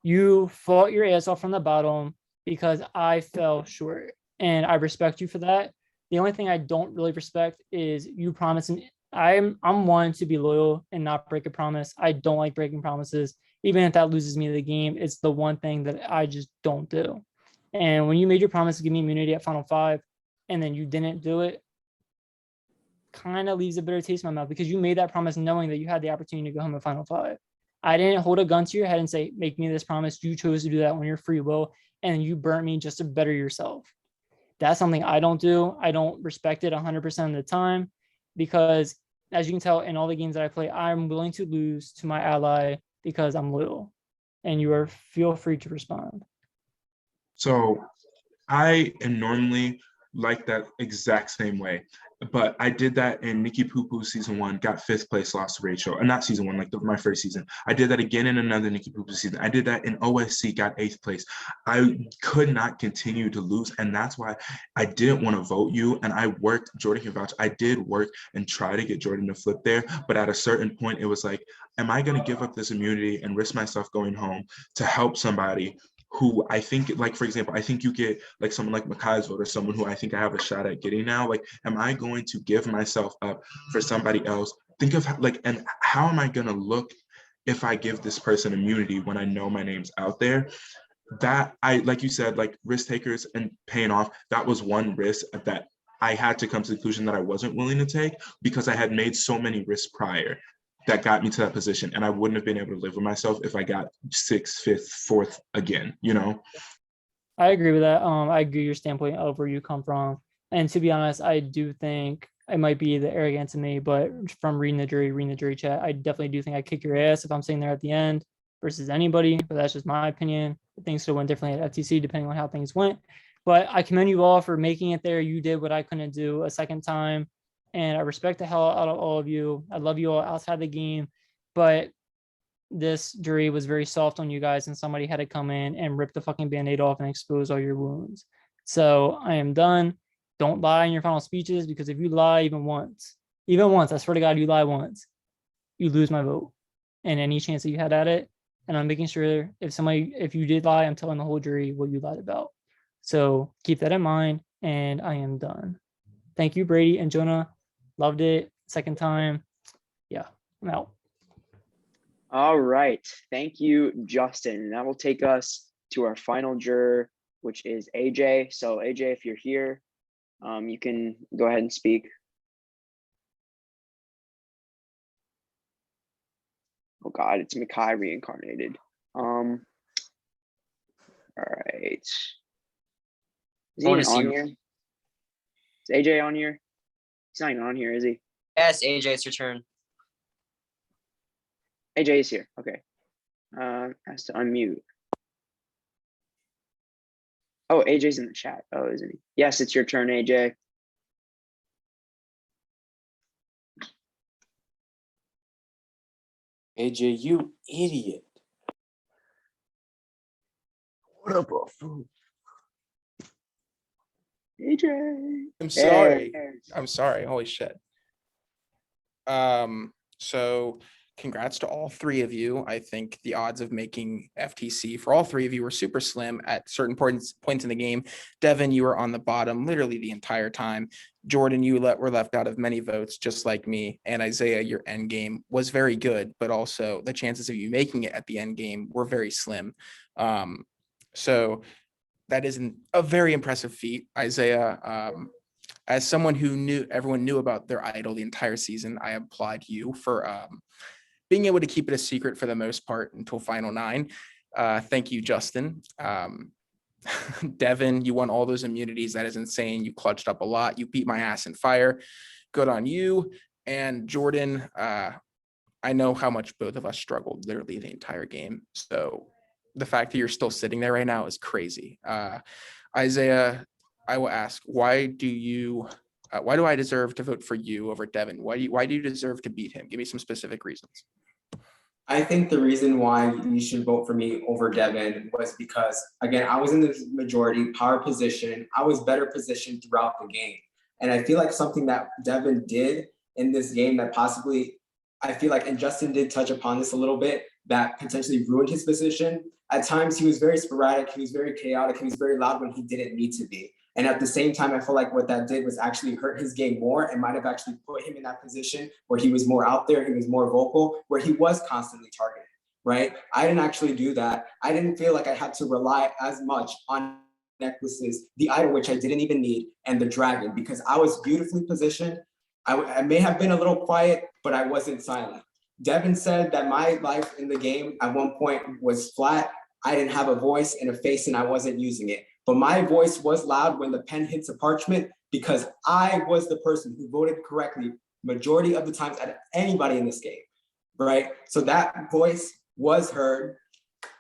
S8: You fought your ass off from the bottom because I fell short, and I respect you for that. The only thing I don't really respect is you promising. I'm one to be loyal and not break a promise. I don't like breaking promises. Even if that loses me the game, it's the one thing that I just don't do. And when you made your promise to give me immunity at Final 5, and then you didn't do it, kind of leaves a bitter taste in my mouth because you made that promise knowing that you had the opportunity to go home at Final 5. I didn't hold a gun to your head and say, make me this promise. You chose to do that on your free will, and you burnt me just to better yourself. That's something I don't do. I don't respect it 100% of the time because, as you can tell in all the games that I play, I'm willing to lose to my ally because I'm loyal. And feel free to respond.
S3: So I am normally like that exact same way. But I did that in Nikki Poo Poo season 1, got 5th place, lost to Rachel. And not season 1, like my first season. I did that again in another Nikki Poo Poo season. I did that in OSC, got 8th place. I could not continue to lose. And that's why I didn't want to vote you. And I worked, Jordan can vouch, I did work and try to get Jordan to flip there. But at a certain point, it was like, am I going to give up this immunity and risk myself going home to help somebody who I think, like, for example, I think you get like someone like Makai's vote or someone who I think I have a shot at getting now. Like, am I going to give myself up for somebody else? Think of and how am I going to look if I give this person immunity when I know my name's out there, that like you said, like risk takers and paying off, that was one risk that I had to come to the conclusion that I wasn't willing to take because I had made so many risks prior that got me to that position. And I wouldn't have been able to live with myself if I got 6th, 5th, 4th again, you know?
S8: I agree with that. I agree your standpoint of where you come from. And to be honest, I do think it might be the arrogance in me, but from reading the jury chat, I definitely do think I kick your ass if I'm sitting there at the end versus anybody. But that's just my opinion. Things still went differently at FTC depending on how things went. But I commend you all for making it there. You did what I couldn't do a second time. And I respect the hell out of all of you. I love you all outside the game. But this jury was very soft on you guys, and somebody had to come in and rip the fucking band-aid off and expose all your wounds. So I am done. Don't lie in your final speeches, because if you lie even once, I swear to God, you lie once, you lose my vote and any chance that you had at it. And I'm making sure if you did lie, I'm telling the whole jury what you lied about. So keep that in mind, and I am done. Thank you, Brady and Jonah. Loved it. Second time. Yeah, I'm out.
S1: All right. Thank you, Justin. And that will take us to our final juror, which is AJ. So AJ, if you're here, you can go ahead and speak. Oh God, it's Mikhail reincarnated. All right. Is he even on here? Is AJ on here? He's not even on here, is he?
S11: Yes, AJ, it's your turn.
S1: AJ is here. Okay. Has to unmute. Oh, AJ's in the chat. Oh, isn't he? Yes, it's your turn, AJ.
S14: AJ, you idiot.
S7: What up, bro?
S1: AJ.
S16: I'm sorry.
S1: Hey.
S16: I'm sorry. Holy shit. So congrats to all three of you. I think the odds of making FTC for all three of you were super slim at certain points in the game. Devin, you were on the bottom literally the entire time. Jordan, you were left out of many votes, just like me. And Isaiah, your end game was very good, but also the chances of you making it at the end game were very slim. So that is a very impressive feat, Isaiah. As someone who everyone knew about their idol the entire season, I applaud you for being able to keep it a secret for the most part until Final 9. Thank you, Justin. Devin, you won all those immunities. That is insane. You clutched up a lot. You beat my ass in fire. Good on you. And Jordan, I know how much both of us struggled literally the entire game. So the fact that you're still sitting there right now is crazy. Isaiah, I will ask, why do I deserve to vote for you over Devin? Why do you deserve to beat him? Give me some specific reasons.
S2: I think the reason why you should vote for me over Devin was because, again, I was in the majority power position. I was better positioned throughout the game. And I feel like something that Devin did in this game that possibly, I feel like, and Justin did touch upon this a little bit, that potentially ruined his position. At times, he was very sporadic. He was very chaotic. He was very loud when he didn't need to be. And at the same time, I feel like what that did was actually hurt his game more and might have actually put him in that position where he was more out there, he was more vocal, where he was constantly targeted, right? I didn't actually do that. I didn't feel like I had to rely as much on necklaces, the idol, which I didn't even need, and the dragon, because I was beautifully positioned. I may have been a little quiet, but I wasn't silent. Devin said that my life in the game at one point was flat. I didn't have a voice and a face and I wasn't using it. But my voice was loud when the pen hits a parchment because I was the person who voted correctly majority of the times at anybody in this game, right? So that voice was heard.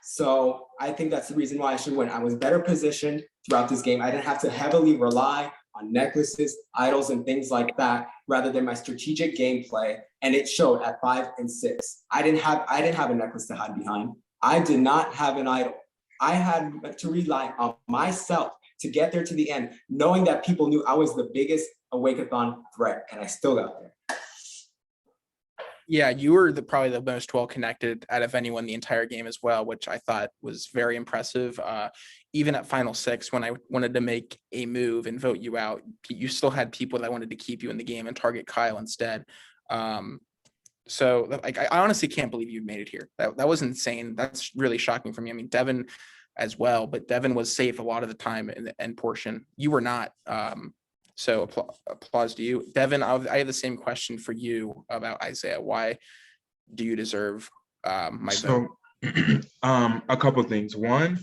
S2: So I think that's the reason why I should win. I was better positioned throughout this game. I didn't have to heavily rely on necklaces, idols, and things like that, rather than my strategic gameplay. And it showed at 5 and 6. I didn't have a necklace to hide behind. I did not have an idol. I had to rely on myself to get there to the end, knowing that people knew I was the biggest Awake-a-thon threat, and I still got there.
S16: Yeah, you were probably the most well-connected out of anyone the entire game as well, which I thought was very impressive. Even at Final 6, when I wanted to make a move and vote you out, you still had people that wanted to keep you in the game and target Kyle instead. So like I honestly can't believe you made it here. That was insane. That's really shocking for me. I mean, Devin as well, but Devin was safe a lot of the time in the end portion. You were not. So applause to you, Devin. I have the same question for you about Isaiah. Why do you deserve my vote?
S3: So a couple of things. One,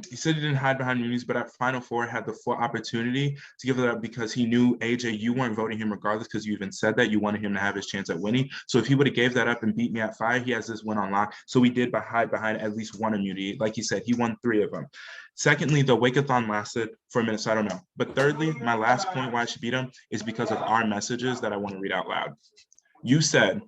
S3: he said he didn't hide behind immunities, but at Final Four had the full opportunity to give it up because he knew, AJ, you weren't voting him regardless because you even said that you wanted him to have his chance at winning. So if he would have gave that up and beat me at 5, he has this win on lock. So he did hide behind at least one immunity. Like he said, he won 3 of them. Secondly, the wake-a-thon lasted for a minute, so I don't know. But thirdly, my last point why I should beat him is because of our messages that I want to read out loud. You said,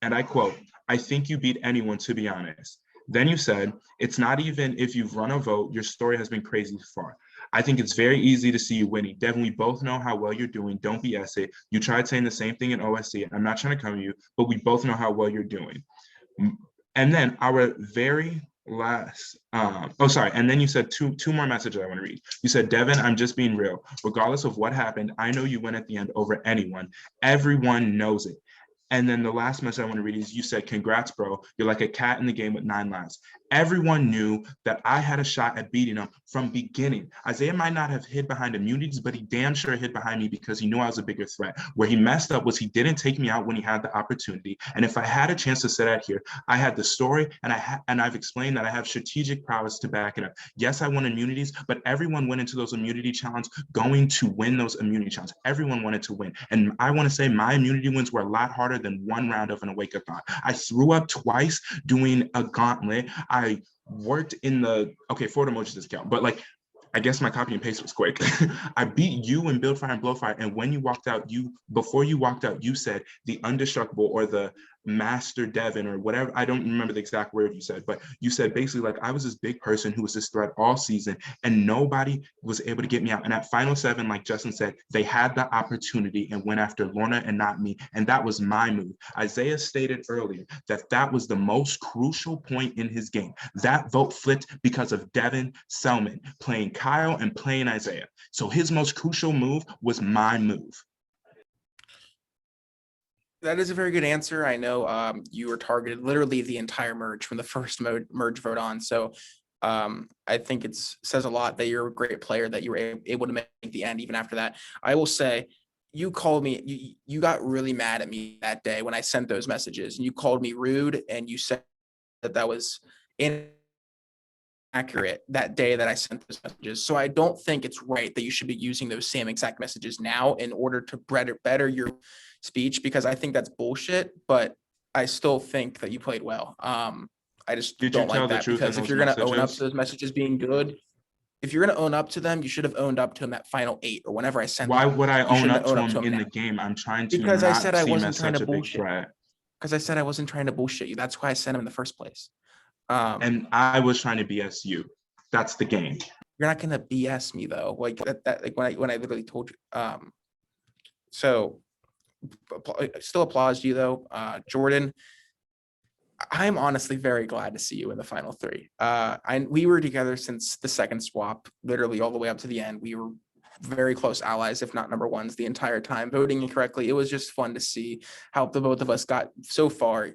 S3: and I quote, "I think you beat anyone, to be honest." Then you said, "It's not even if you've run a vote, your story has been crazy far. I think it's very easy to see you winning. Devin, we both know how well you're doing. Don't BS it. You tried saying the same thing in OSC. I'm not trying to come to you, but we both know how well you're doing." And then our very last, and then you said two more messages I want to read. You said, "Devin, I'm just being real. Regardless of what happened, I know you win at the end over anyone. Everyone knows it." And then the last message I want to read is you said, "Congrats, bro. You're like a cat in the game with 9 lives." Everyone knew that I had a shot at beating him from beginning. Isaiah might not have hid behind immunities, but he damn sure hid behind me because he knew I was a bigger threat. Where he messed up was he didn't take me out when he had the opportunity. And if I had a chance to sit out here, I had the story and I've explained that I have strategic prowess to back it up. Yes, I won immunities, but everyone went into those immunity challenges going to win those immunity challenges. Everyone wanted to win. And I want to say my immunity wins were a lot harder than one round of an awake-a-thon. I threw up twice doing a gauntlet. I worked in the, okay, Ford emojis doesn't count, but like, I guess my copy and paste was quick. I beat you in Build Fire and Blow Fire. And when you walked out, before you walked out, you said the undestructible or the master Devin or whatever. I don't remember the exact word you said, but you said basically like I was this big person who was this threat all season and nobody was able to get me out. And at Final 7, like Justin said, they had the opportunity and went after Lorna and not me. And that was my move. Isaiah stated earlier that that was the most crucial point in his game. That vote flipped because of Devin Selman playing Kyle and playing Isaiah. So his most crucial move was my move.
S16: That is a very good answer. I know you were targeted literally the entire merge from the first merge vote on. So I think it says a lot that you're a great player, that you were able to make the end even after that. I will say, you called me, you got really mad at me that day when I sent those messages, and you called me rude, and you said that was inaccurate that day that I sent those messages. So I don't think it's right that you should be using those same exact messages now in order to better your speech, because I think that's bullshit, but I still think that you played well. I just don't like that, because if you're going to own up to those messages being good, if you're going to own up to them, you should have owned up to them at Final 8 or whenever I sent them.
S3: Why would I own up to
S16: them
S3: in the game? I'm trying to
S16: because I
S3: not
S16: said I
S3: seem
S16: wasn't
S3: as
S16: trying
S3: such
S16: to
S3: a big
S16: bullshit.
S3: threat.
S16: Because I said I wasn't trying to bullshit you. That's why I sent him in the first place.
S3: And I was trying to BS you. That's the game.
S16: You're not gonna BS me though. Like that like when I literally told you. So still applause you though. Jordan, I'm honestly very glad to see you in the final 3. We were together since the second swap, literally all the way up to the end. We were very close allies, if not number ones, the entire time, voting incorrectly. It was just fun to see how the both of us got so far.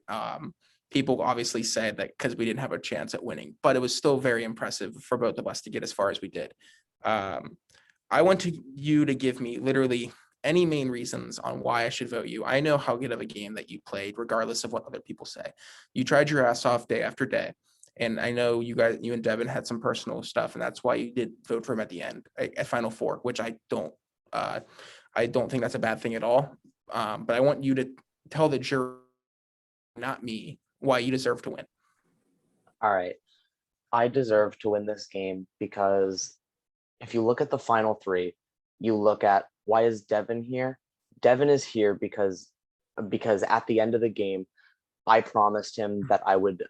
S16: People obviously said that because we didn't have a chance at winning, but it was still very impressive for both of us to get as far as we did. I want you to give me literally any main reasons on why I should vote you. I know how good of a game that you played, regardless of what other people say. You tried your ass off day after day. And I know you and Devin had some personal stuff, and that's why you did vote for him at the end at Final 4, which I don't think that's a bad thing at all. But I want you to tell the jury, not me, why you deserve to win.
S4: All right. I deserve to win this game because if you look at the final 3, you look at why is Devin here? Devin is here because at the end of the game, I promised him that I would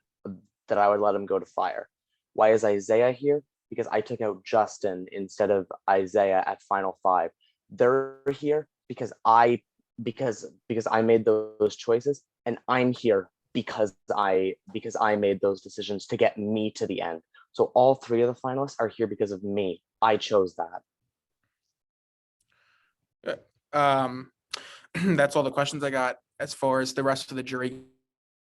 S4: let him go to fire. Why is Isaiah here? Because I took out Justin instead of Isaiah at Final 5. They're here because I made those choices, and I'm here because I made those decisions to get me to the end. So all 3 of the finalists are here because of me. I chose that.
S16: That's all the questions I got. as far as the rest of the jury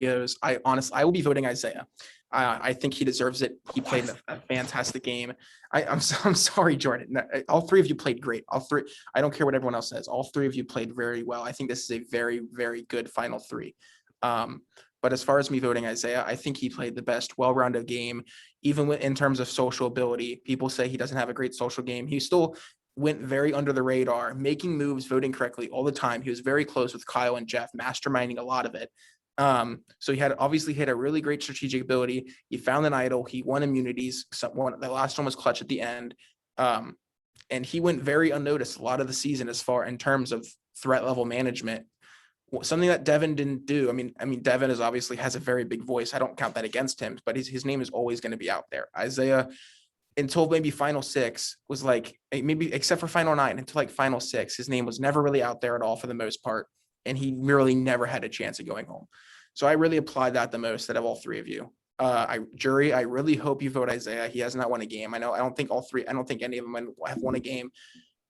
S16: goes, I will be voting Isaiah. I think he deserves it. He played a fantastic game. I'm sorry, Jordan. No, all three of you played great. All three. I don't care what everyone else says. All three of you played very well. I think this is a very, very good final three. But as far as me voting Isaiah, I think he played the best well-rounded game, even in terms of social ability. People say he doesn't have a great social game. He still went very under the radar, making moves, voting correctly all the time. He was very close with Kyle and Jeff, masterminding a lot of it. So he obviously had a really great strategic ability. He found an idol. He won immunities. The last one was clutch at the end. And he went very unnoticed a lot of the season as far in terms of threat level management. Something that Devin didn't do. I mean, Devin obviously has a very big voice. I don't count that against him, but his name is always going to be out there. Isaiah, until maybe final 6, was like, maybe except for final 9, until like final 6, his name was never really out there at all for the most part. And he really never had a chance of going home. So I really applaud that the most out of all three of you. I really hope you vote Isaiah. He has not won a game. I don't think any of them have won a game,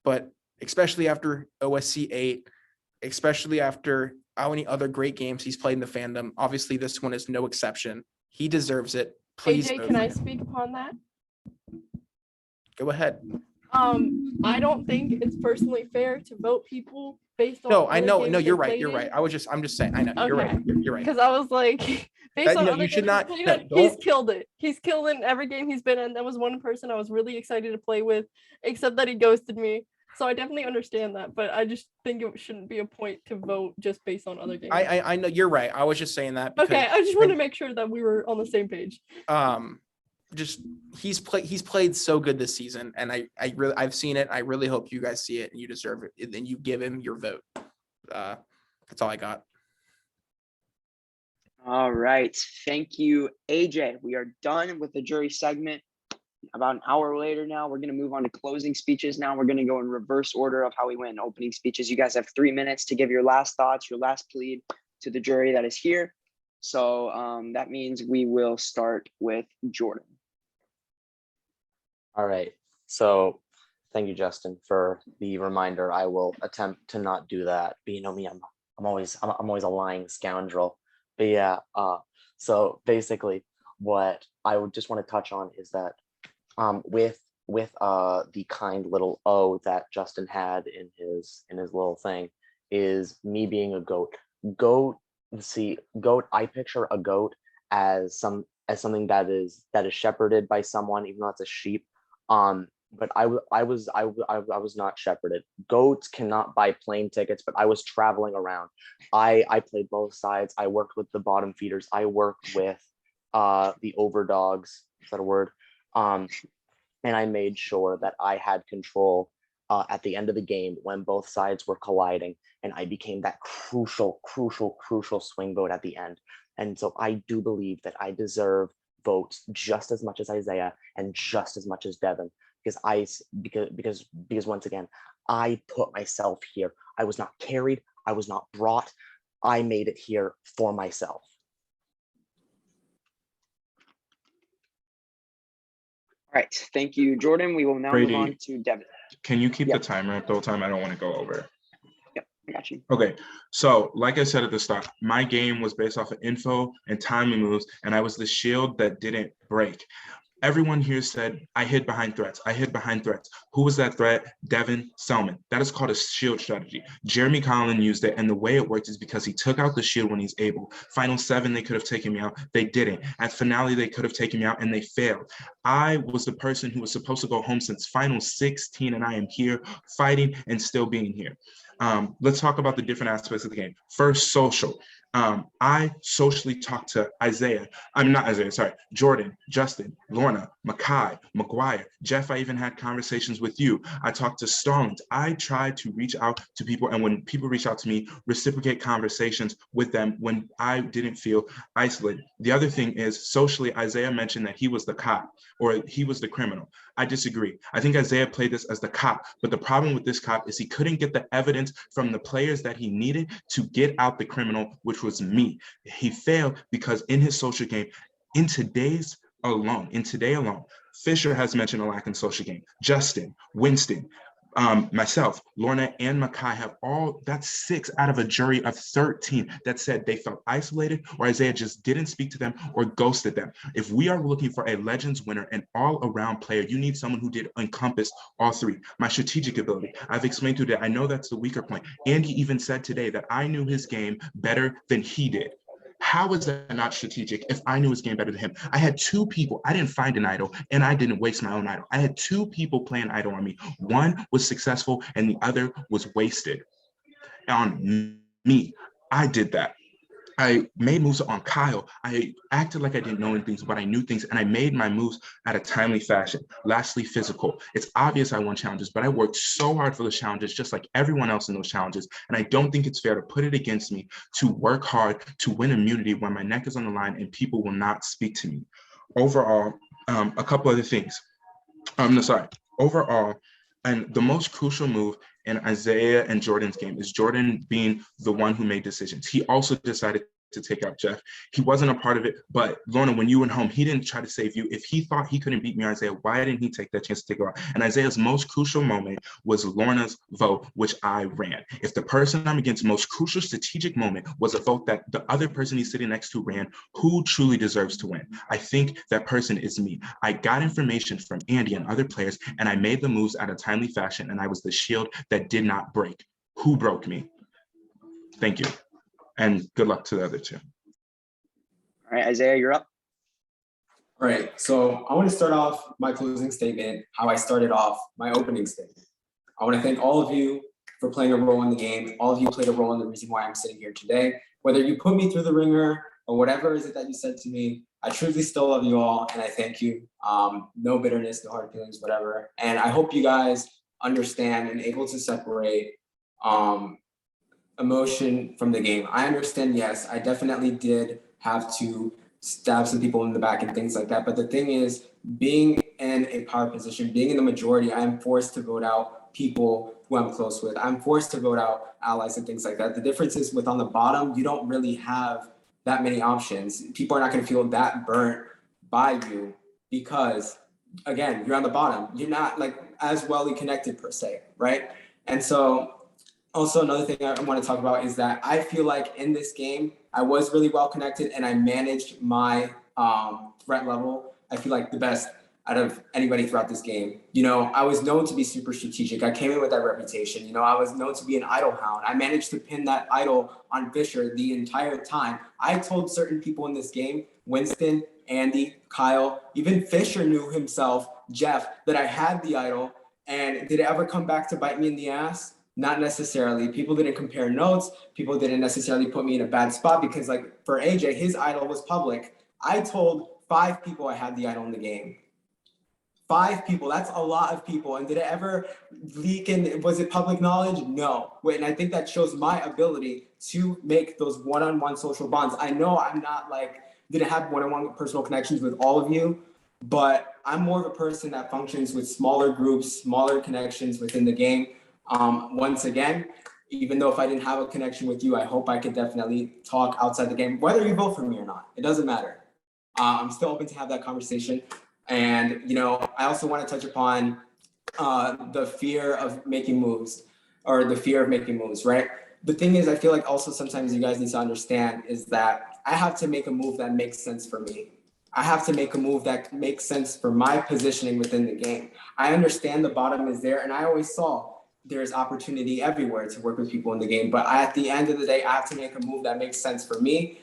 S16: but especially after OSC 8, especially after how many other great games he's played in the fandom. Obviously, this one is no exception. He deserves it. Please
S13: AJ,
S16: vote
S13: can
S16: for
S13: I
S16: him.
S13: speak upon that?
S16: Go ahead.
S13: I don't think it's personally fair to vote people based on.
S16: No, I
S13: other
S16: know.
S13: games
S16: No,
S13: they
S16: you're right.
S13: played
S16: You're
S13: in.
S16: right. I'm just saying. I know. You're right. You're right.
S13: Because I was like, based on
S16: No,
S13: other
S16: you should
S13: games
S16: not.
S13: he's played
S16: No,
S13: in, he's
S16: don't.
S13: killed it. He's killed it in every game he's been in. That was one person I was really excited to play with, except that he ghosted me. So I definitely understand that, but I just think it shouldn't be a point to vote just based on other games.
S16: I know you're right. I was just saying that. Because,
S13: Okay, I just want to make sure that we were on the same page.
S16: Just he's played so good this season, and I've seen it. I really hope you guys see it and you deserve it, and you give him your vote. That's all I got.
S1: All right. Thank you, AJ. We are done with the jury segment. About an hour later now, we're going to move on to closing speeches. Now we're going to go in reverse order of how we went in opening speeches. You guys have 3 minutes to give your last thoughts, your last plead to the jury that is here. So that means we will start with Jordan.
S4: All right. So thank you, Justin, for the reminder. I will attempt to not do that. But you know me, I'm always a lying scoundrel. But yeah, so basically what I would just want to touch on is that with the kind little O that Justin had in his little thing is me being a goat. Goat, I picture a goat as something that is shepherded by someone, even though it's a sheep. But I was not shepherded. Goats cannot buy plane tickets, but I was traveling around. I played both sides. I worked with the bottom feeders. I worked with the overdogs. Is that a word? And I made sure that I had control at the end of the game when both sides were colliding, and I became that crucial swing vote at the end. And so I do believe that I deserve votes just as much as Isaiah and just as much as Devin, because once again, I put myself here. I was not carried. I was not brought. I made it here for myself.
S1: All right. Thank you, Jordan. We will now
S3: Brady,
S1: move on to Devin.
S3: Can you keep the timer up the whole time? I don't want to go over.
S1: Yep, I got you.
S3: Okay, so like I said at the start, my game was based off of info and timing moves, and I was the shield that didn't break. Everyone here said, I hid behind threats. I hid behind threats. Who was that threat? Devin Selman. That is called a shield strategy. Jeremy Collin used it, and the way it worked is because he took out the shield when he's able. Final 7, they could have taken me out. They didn't. At finale, they could have taken me out, and they failed. I was the person who was supposed to go home since final 16, and I am here fighting and still being here. Let's talk about the different aspects of the game. First, social. I socially talked to Jordan, Justin, Lorna, Makai, McGuire, Jeff. I even had conversations with you. I talked to Stallings. I tried to reach out to people, and when people reach out to me, reciprocate conversations with them when I didn't feel isolated. The other thing is socially, Isaiah mentioned that he was the cop or he was the criminal. I disagree. I think Isaiah played this as the cop, but the problem with this cop is he couldn't get the evidence from the players that he needed to get out the criminal, which was me. He failed because in his social game, in today alone, Fisher has mentioned a lack in social game. Justin, Winston, Myself, Lorna, and Makai have that's 6 out of a jury of 13 that said they felt isolated or Isaiah just didn't speak to them or ghosted them. If we are looking for a Legends winner and all-around player, you need someone who did encompass all 3. My strategic ability, I've explained today, I know that's the weaker point. Andy even said today that I knew his game better than he did. How is that not strategic if I knew his game better than him? I had 2 people. I didn't find an idol and I didn't waste my own idol. I had 2 people playing idol on me. One was successful and the other was wasted on me. I did that. I made moves on Kyle. I acted like I didn't know anything, but I knew things, and I made my moves at a timely fashion. Lastly, physical. It's obvious I won challenges, but I worked so hard for those challenges, just like everyone else in those challenges, and I don't think it's fair to put it against me to work hard to win immunity when my neck is on the line and people will not speak to me. Overall, a couple other things. Overall, and the most crucial move in Isaiah and Jordan's game is Jordan being the one who made decisions. He also decided to take out Jeff. He wasn't a part of it, but Lorna, when you went home, he didn't try to save you. If he thought he couldn't beat me, Isaiah, why didn't he take that chance to take her out? And Isaiah's most crucial moment was Lorna's vote, which I ran. If the person I'm against most crucial strategic moment was a vote that the other person he's sitting next to ran, who truly deserves to win? I think that person is me. I got information from Andy and other players, and I made the moves at a timely fashion, and I was the shield that did not break. Who broke me? Thank you. And good luck to the other 2.
S1: All right, Isaiah, you're up.
S2: All right, so I want to start off my closing statement, how I started off my opening statement. I want to thank all of you for playing a role in the game. All of you played a role in the reason why I'm sitting here today. Whether you put me through the ringer or whatever is it that you said to me, I truly still love you all, and I thank you. No bitterness, no hard feelings, whatever. And I hope you guys understand and able to separate emotion from the game. I understand, yes, I definitely did have to stab some people in the back and things like that. But the thing is, being in a power position, being in the majority, I'm forced to vote out people who I'm close with. I'm forced to vote out allies and things like that. The difference is with on the bottom, you don't really have that many options. People are not going to feel that burnt by you because, again, you're on the bottom. You're not like as well connected per se, right? And so also, another thing I want to talk about is that I feel like in this game, I was really well connected and I managed my threat level, I feel like the best out of anybody throughout this game. You know, I was known to be super strategic. I came in with that reputation. You know, I was known to be an idol hound. I managed to pin that idol on Fisher the entire time. I told certain people in this game, Winston, Andy, Kyle, even Fisher knew himself, Jeff, that I had the idol. And did it ever come back to bite me in the ass? Not necessarily. People didn't compare notes. People didn't necessarily put me in a bad spot because, like, for AJ, his idol was public. I told 5 people I had the idol in the game. 5 people, that's a lot of people. And did it ever leak and was it public knowledge? No. Wait, and I think that shows my ability to make those one-on-one social bonds. I know I'm not like, didn't have one-on-one personal connections with all of you, but I'm more of a person that functions with smaller groups, smaller connections within the game. Once again, even though if I didn't have a connection with you, I hope I could definitely talk outside the game, whether you vote for me or not. It doesn't matter. I'm still open to have that conversation. And, you know, I also want to touch upon the fear of making moves or the fear of making moves, right? The thing is, I feel like also sometimes you guys need to understand is that I have to make a move that makes sense for me. I have to make a move that makes sense for my positioning within the game. I understand the bottom is there, and I always saw there's opportunity everywhere to work with people in the game. But at the end of the day, I have to make a move that makes sense for me.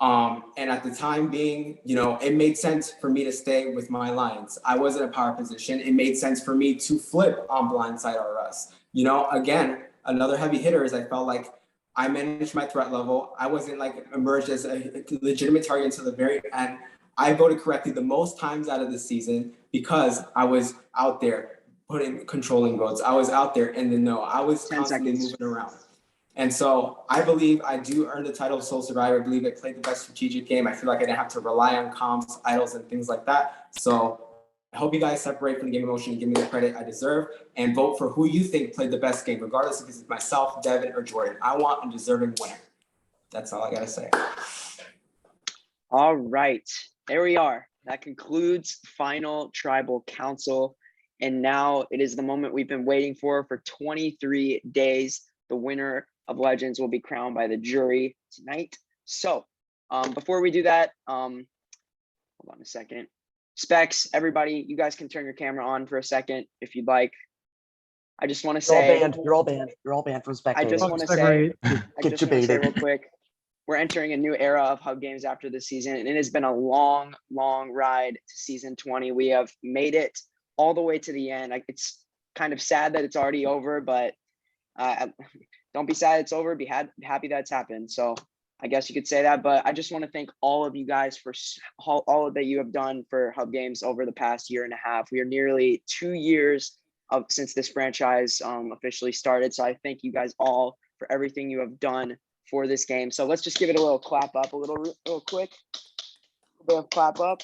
S2: And at the time being, you know, it made sense for me to stay with my lines. I was in a power position. It made sense for me to flip on blindside RS. You know, again, another heavy hitter is I felt like I managed my threat level. I wasn't like emerged as a legitimate target until the very end. I voted correctly the most times out of the season because I was out there controlling votes. I was out there in the know. I was constantly moving around. And so I believe I do earn the title of Sole Survivor. I believe I played the best strategic game. I feel like I didn't have to rely on comps, idols, and things like that. So I hope you guys separate from the game emotion and give me the credit I deserve and vote for who you think played the best game, regardless if it's myself, Devin, or Jordan. I want a deserving winner. That's all I got to say.
S1: All right, there we are. That concludes final tribal council. And now it is the moment we've been waiting for 23 days. The winner of Legends will be crowned by the jury tonight. So before we do that, hold on a second. Specs, everybody, you guys can turn your camera on for a second if you'd like. I just want to say
S4: You're all banned. You're all banned from spectating.
S1: I just want to say real quick, we're entering a new era of Hub Games after this season, and it has been a long, long ride to season 20. We have made it all the way to the end. Like, it's kind of sad that it's already over, but don't be sad it's over. Be happy that it's happened. So I guess you could say that, but I just want to thank all of you guys for all that you have done for Hub Games over the past year and a half. We are nearly 2 years since this franchise officially started. So I thank you guys all for everything you have done for this game. So let's just give it a little clap up, real quick. A bit of clap up.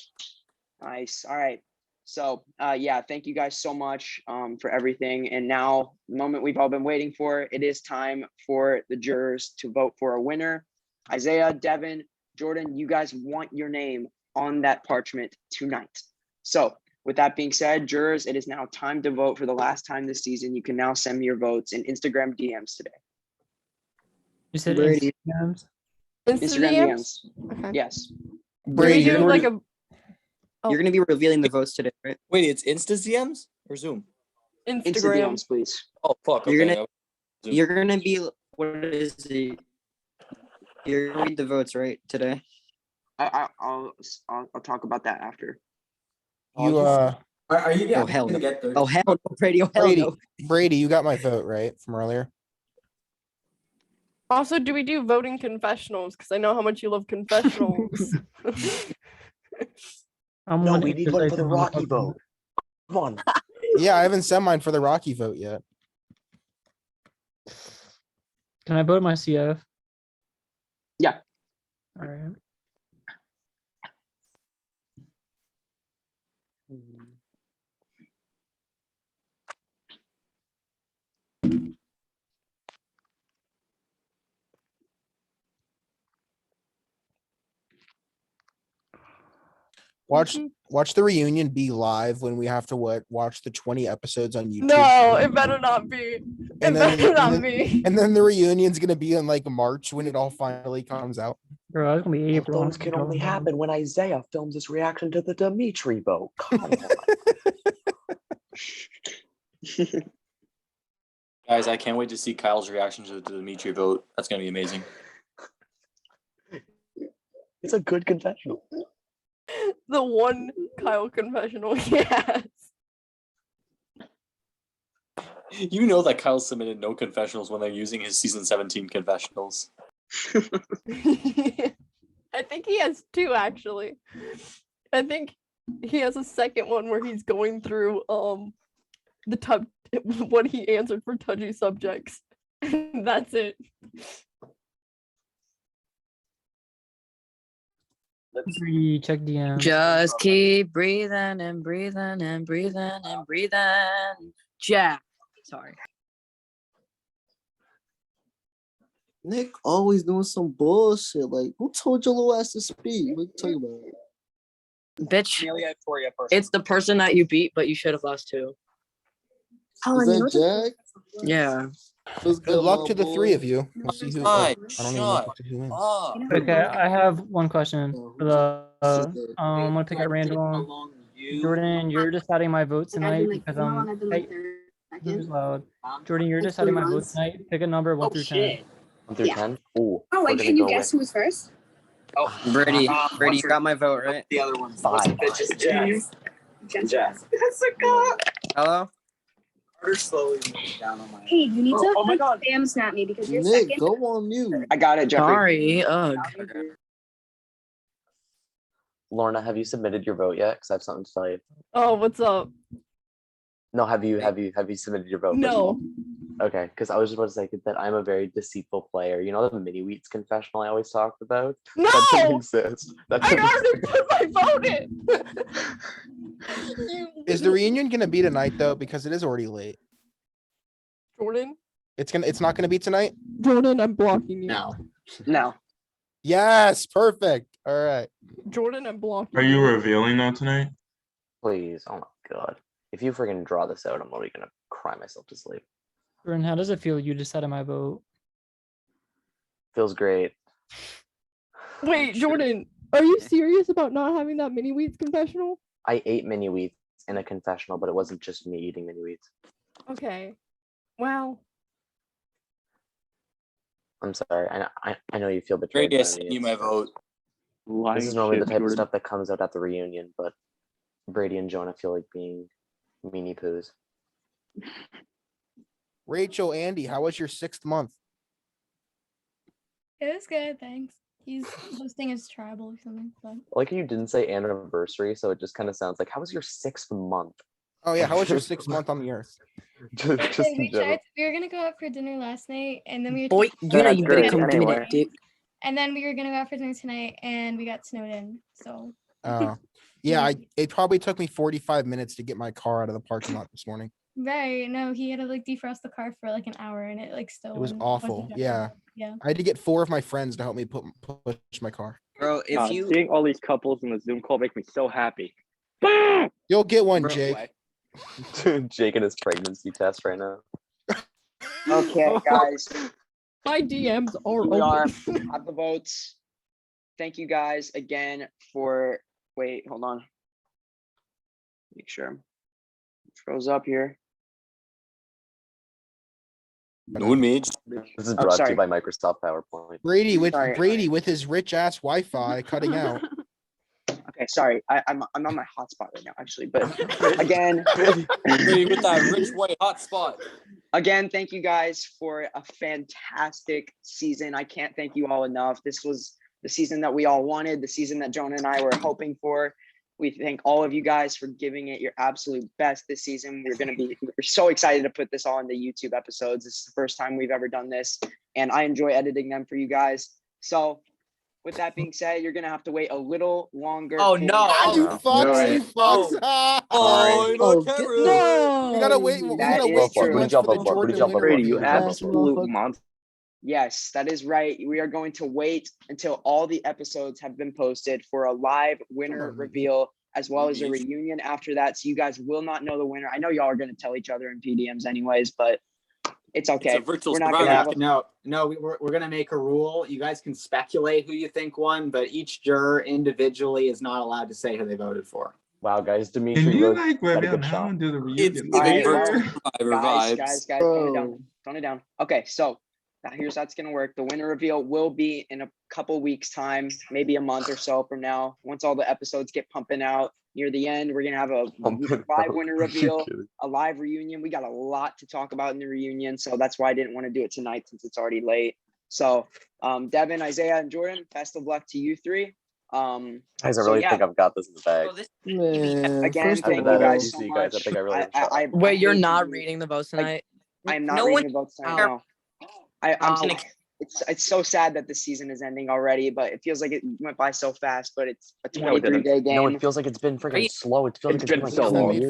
S1: Nice. All right. So yeah, thank you guys so much for everything. And now, the moment we've all been waiting for, it is time for the jurors to vote for a winner. Isaiah, Devin, Jordan, you guys want your name on that parchment tonight. So with that being said, jurors, it is now time to vote for the last time this season. You can now send me your votes in Instagram DMs today.
S8: You said
S13: Brady.
S8: Instagrams?
S1: Instagram DMs.
S13: Okay.
S1: Yes.
S13: Brady,
S14: you're
S13: do like
S14: gonna
S13: a
S11: You're gonna be revealing the votes today, right?
S14: Wait, it's Insta DMs or Zoom?
S1: Insta
S13: Instagram.
S1: DMs, please.
S14: Oh fuck.
S11: You're
S14: Okay.
S11: gonna
S14: Zoom.
S11: you're gonna be what is it? You're gonna read the votes right today.
S1: I'll talk about that after.
S16: You
S2: Are you
S11: Oh hell
S2: gonna
S11: no!
S2: get 30?
S11: Oh hell no, Brady! Oh hell
S16: Brady,
S11: no!
S16: Brady, you got my vote right from earlier.
S13: Also, do we do voting confessionals? Because I know how much you love confessionals.
S7: No, we need one for the Rocky vote. Come on.
S16: Yeah, I haven't sent mine for the Rocky vote yet.
S8: Can I vote my CF?
S1: Yeah.
S8: All right.
S16: Watch the reunion be live when we have to watch the 20 episodes on YouTube.
S13: No, it better not be. It better not be.
S16: And then the reunion's gonna be in like March when it all finally comes out.
S8: Bro, it's gonna be
S7: Well,
S8: April.
S7: those can only happen when Isaiah films his reaction to the Dimitri vote. Come on.
S14: Guys, I can't wait to see Kyle's reaction to the Dimitri vote. That's gonna be amazing.
S7: It's a good confessional.
S13: The one Kyle confessional he has.
S14: You know that Kyle submitted no confessionals when they're using his season 17 confessionals.
S13: I think he has two actually. I think he has a second one where he's going through what he answered for touchy subjects. That's it.
S8: Check DM.
S15: Just keep breathing and breathing and breathing and breathing. Jack. Sorry.
S12: Nick always doing some bullshit. Like, who told your little ass to speak? What you talking about?
S15: Bitch. It's the person that you beat, but you should have lost too.
S12: Is that Jack?
S15: Yeah.
S16: Good luck to the three of you. We'll see who. I don't even know who wins.
S8: Okay, I have one question for the. I'm gonna pick at random. Jordan, you're deciding my vote tonight because I'm. Hey, who's loud? Jordan, you're deciding my vote tonight. Pick a number 1 through 10.
S4: 1 through 10. Ooh,
S17: Oh, wait, can you guess who's first?
S11: Oh, Brady, you got my vote right.
S2: The other one's
S4: 5.
S2: Jess.
S11: Hello.
S2: Slowly moving down on my.
S17: Hey, you need to
S2: Oh my God.
S17: spam snap me because you're
S12: Nick,
S17: second.
S12: go on mute.
S1: I got it, Jeffrey.
S15: Sorry. Ugh.
S4: Lorna, have you submitted your vote yet? Because I have something to tell you.
S13: Oh, what's up?
S4: No, have you submitted your vote? first of
S13: No.
S4: all? Okay, because I was just about to say that I'm a very deceitful player. You know the mini wheats confessional I always talked about?
S13: No!
S4: That doesn't exist. That
S13: I
S4: doesn't
S13: already put my vote in.
S16: Is the reunion gonna be tonight though? Because it is already late.
S13: Jordan?
S16: It's not gonna be tonight?
S13: Jordan, I'm blocking you.
S1: No.
S16: Yes, perfect. All right.
S13: Jordan, I'm blocking
S3: Are you revealing that tonight?
S4: Please, oh my god. If you freaking draw this out, I'm already gonna cry myself to sleep.
S8: Jordan, how does it feel? You decided my vote.
S4: Feels great.
S13: Wait, Jordan, are you serious about not having that mini wheats confessional?
S4: I ate mini wheats in a confessional, but it wasn't just me eating mini wheats.
S13: Okay. Wow.
S4: I'm sorry. I know you feel betrayed.
S14: Brady, I
S4: by
S14: sent
S4: me.
S14: you my vote.
S4: This is normally the type of stuff that comes out at the reunion, but Brady and Jonah feel like being meanie poos.
S16: Rachel, Andy, how was your 6th month?
S17: It was good, thanks. He's hosting his tribal or something. But
S4: Like you didn't say anniversary, so it just kind of sounds like, how was your 6th month?
S16: Oh yeah, how was your 6th month on the earth?
S4: just
S17: we were gonna go out for dinner last night, and then we were
S15: Boy, you know you better come give me that dick.
S17: and then we were gonna go out for dinner tonight, and we got snowed in. So
S16: Yeah, it probably took me 45 minutes to get my car out of the parking lot this morning.
S17: right, no, he had to like defrost the car for like an hour, and it like still
S16: It was
S17: went a bunch of
S16: awful.
S17: time.
S16: Yeah.
S17: Yeah.
S16: I had to get 4 of my friends to help me push my car.
S11: Bro, if you
S18: seeing all these couples in the Zoom call make me so happy.
S16: You'll get one,
S11: Bro,
S16: Jake.
S4: Jake and his pregnancy test right now.
S1: Okay, guys.
S13: My DMs are
S1: We
S13: open.
S1: have the votes. Thank you guys again for. Wait, hold on. Make sure it froze up here.
S14: No me.
S4: This is brought to you by Microsoft PowerPoint.
S16: Brady with
S1: Sorry.
S16: with his rich ass Wi-Fi cutting out.
S1: Okay, sorry. I'm on my hotspot right now, actually. But again,
S14: Brady with that rich white hotspot.
S1: Again, thank you guys for a fantastic season. I can't thank you all enough. This was the season that we all wanted, the season that Jonah and I were hoping for. We thank all of you guys for giving it your absolute best this season. We're so excited to put this all into YouTube episodes. This is the first time we've ever done this, and I enjoy editing them for you guys. So with that being said, you're gonna have to wait a little longer.
S11: Oh no!
S16: You fucks! You fucks!
S13: No.
S16: We gotta wait. We
S1: That
S16: gotta
S1: is
S16: wait 2
S1: true.
S16: months for the Jordan winner.
S18: Brady, you
S16: reveal.
S18: absolute monster.
S1: Yes, that is right. We are going to wait until all the episodes have been posted for a live winner reveal, as well as a reunion after that. So you guys will not know the winner. I know y'all are going to tell each other in PDMs anyways, but it's okay.
S14: It's a virtual
S1: We're not going to have
S19: we're going to make a rule. You guys can speculate who you think won, but each juror individually is not allowed to say who they voted for.
S4: Wow, guys, Dimitri
S3: Can you
S4: wrote
S3: like
S4: got a
S3: webby
S4: good
S3: on
S4: shot.
S3: and do the
S14: It's
S3: reunion?
S14: giving
S1: All
S14: virtual survivor
S1: guys,
S14: vibes.
S1: tone it down. Okay, so here's how it's going to work. The winner reveal will be in a couple weeks time, maybe a month or so from now. Once all the episodes get pumping out near the end, we're going to have a live winner reveal, a live reunion. We got a lot to talk about in the reunion, so that's why I didn't want to do it tonight since it's already late. So Devin, Isaiah, and Jordan, best of luck to you three.
S4: Guys, I really think I've got this in the bag.
S1: Again, thank you guys so much.
S4: I think I really have a shot.
S15: Wait, you're not reading the votes tonight?
S1: I'm not reading the votes tonight. No. It's so sad that the season is ending already, but it feels like it went by so fast. But it's a 23-day game.
S4: No, it feels like it's been freaking slow. It feels like it's been like
S18: so
S4: 2
S18: long.
S4: years.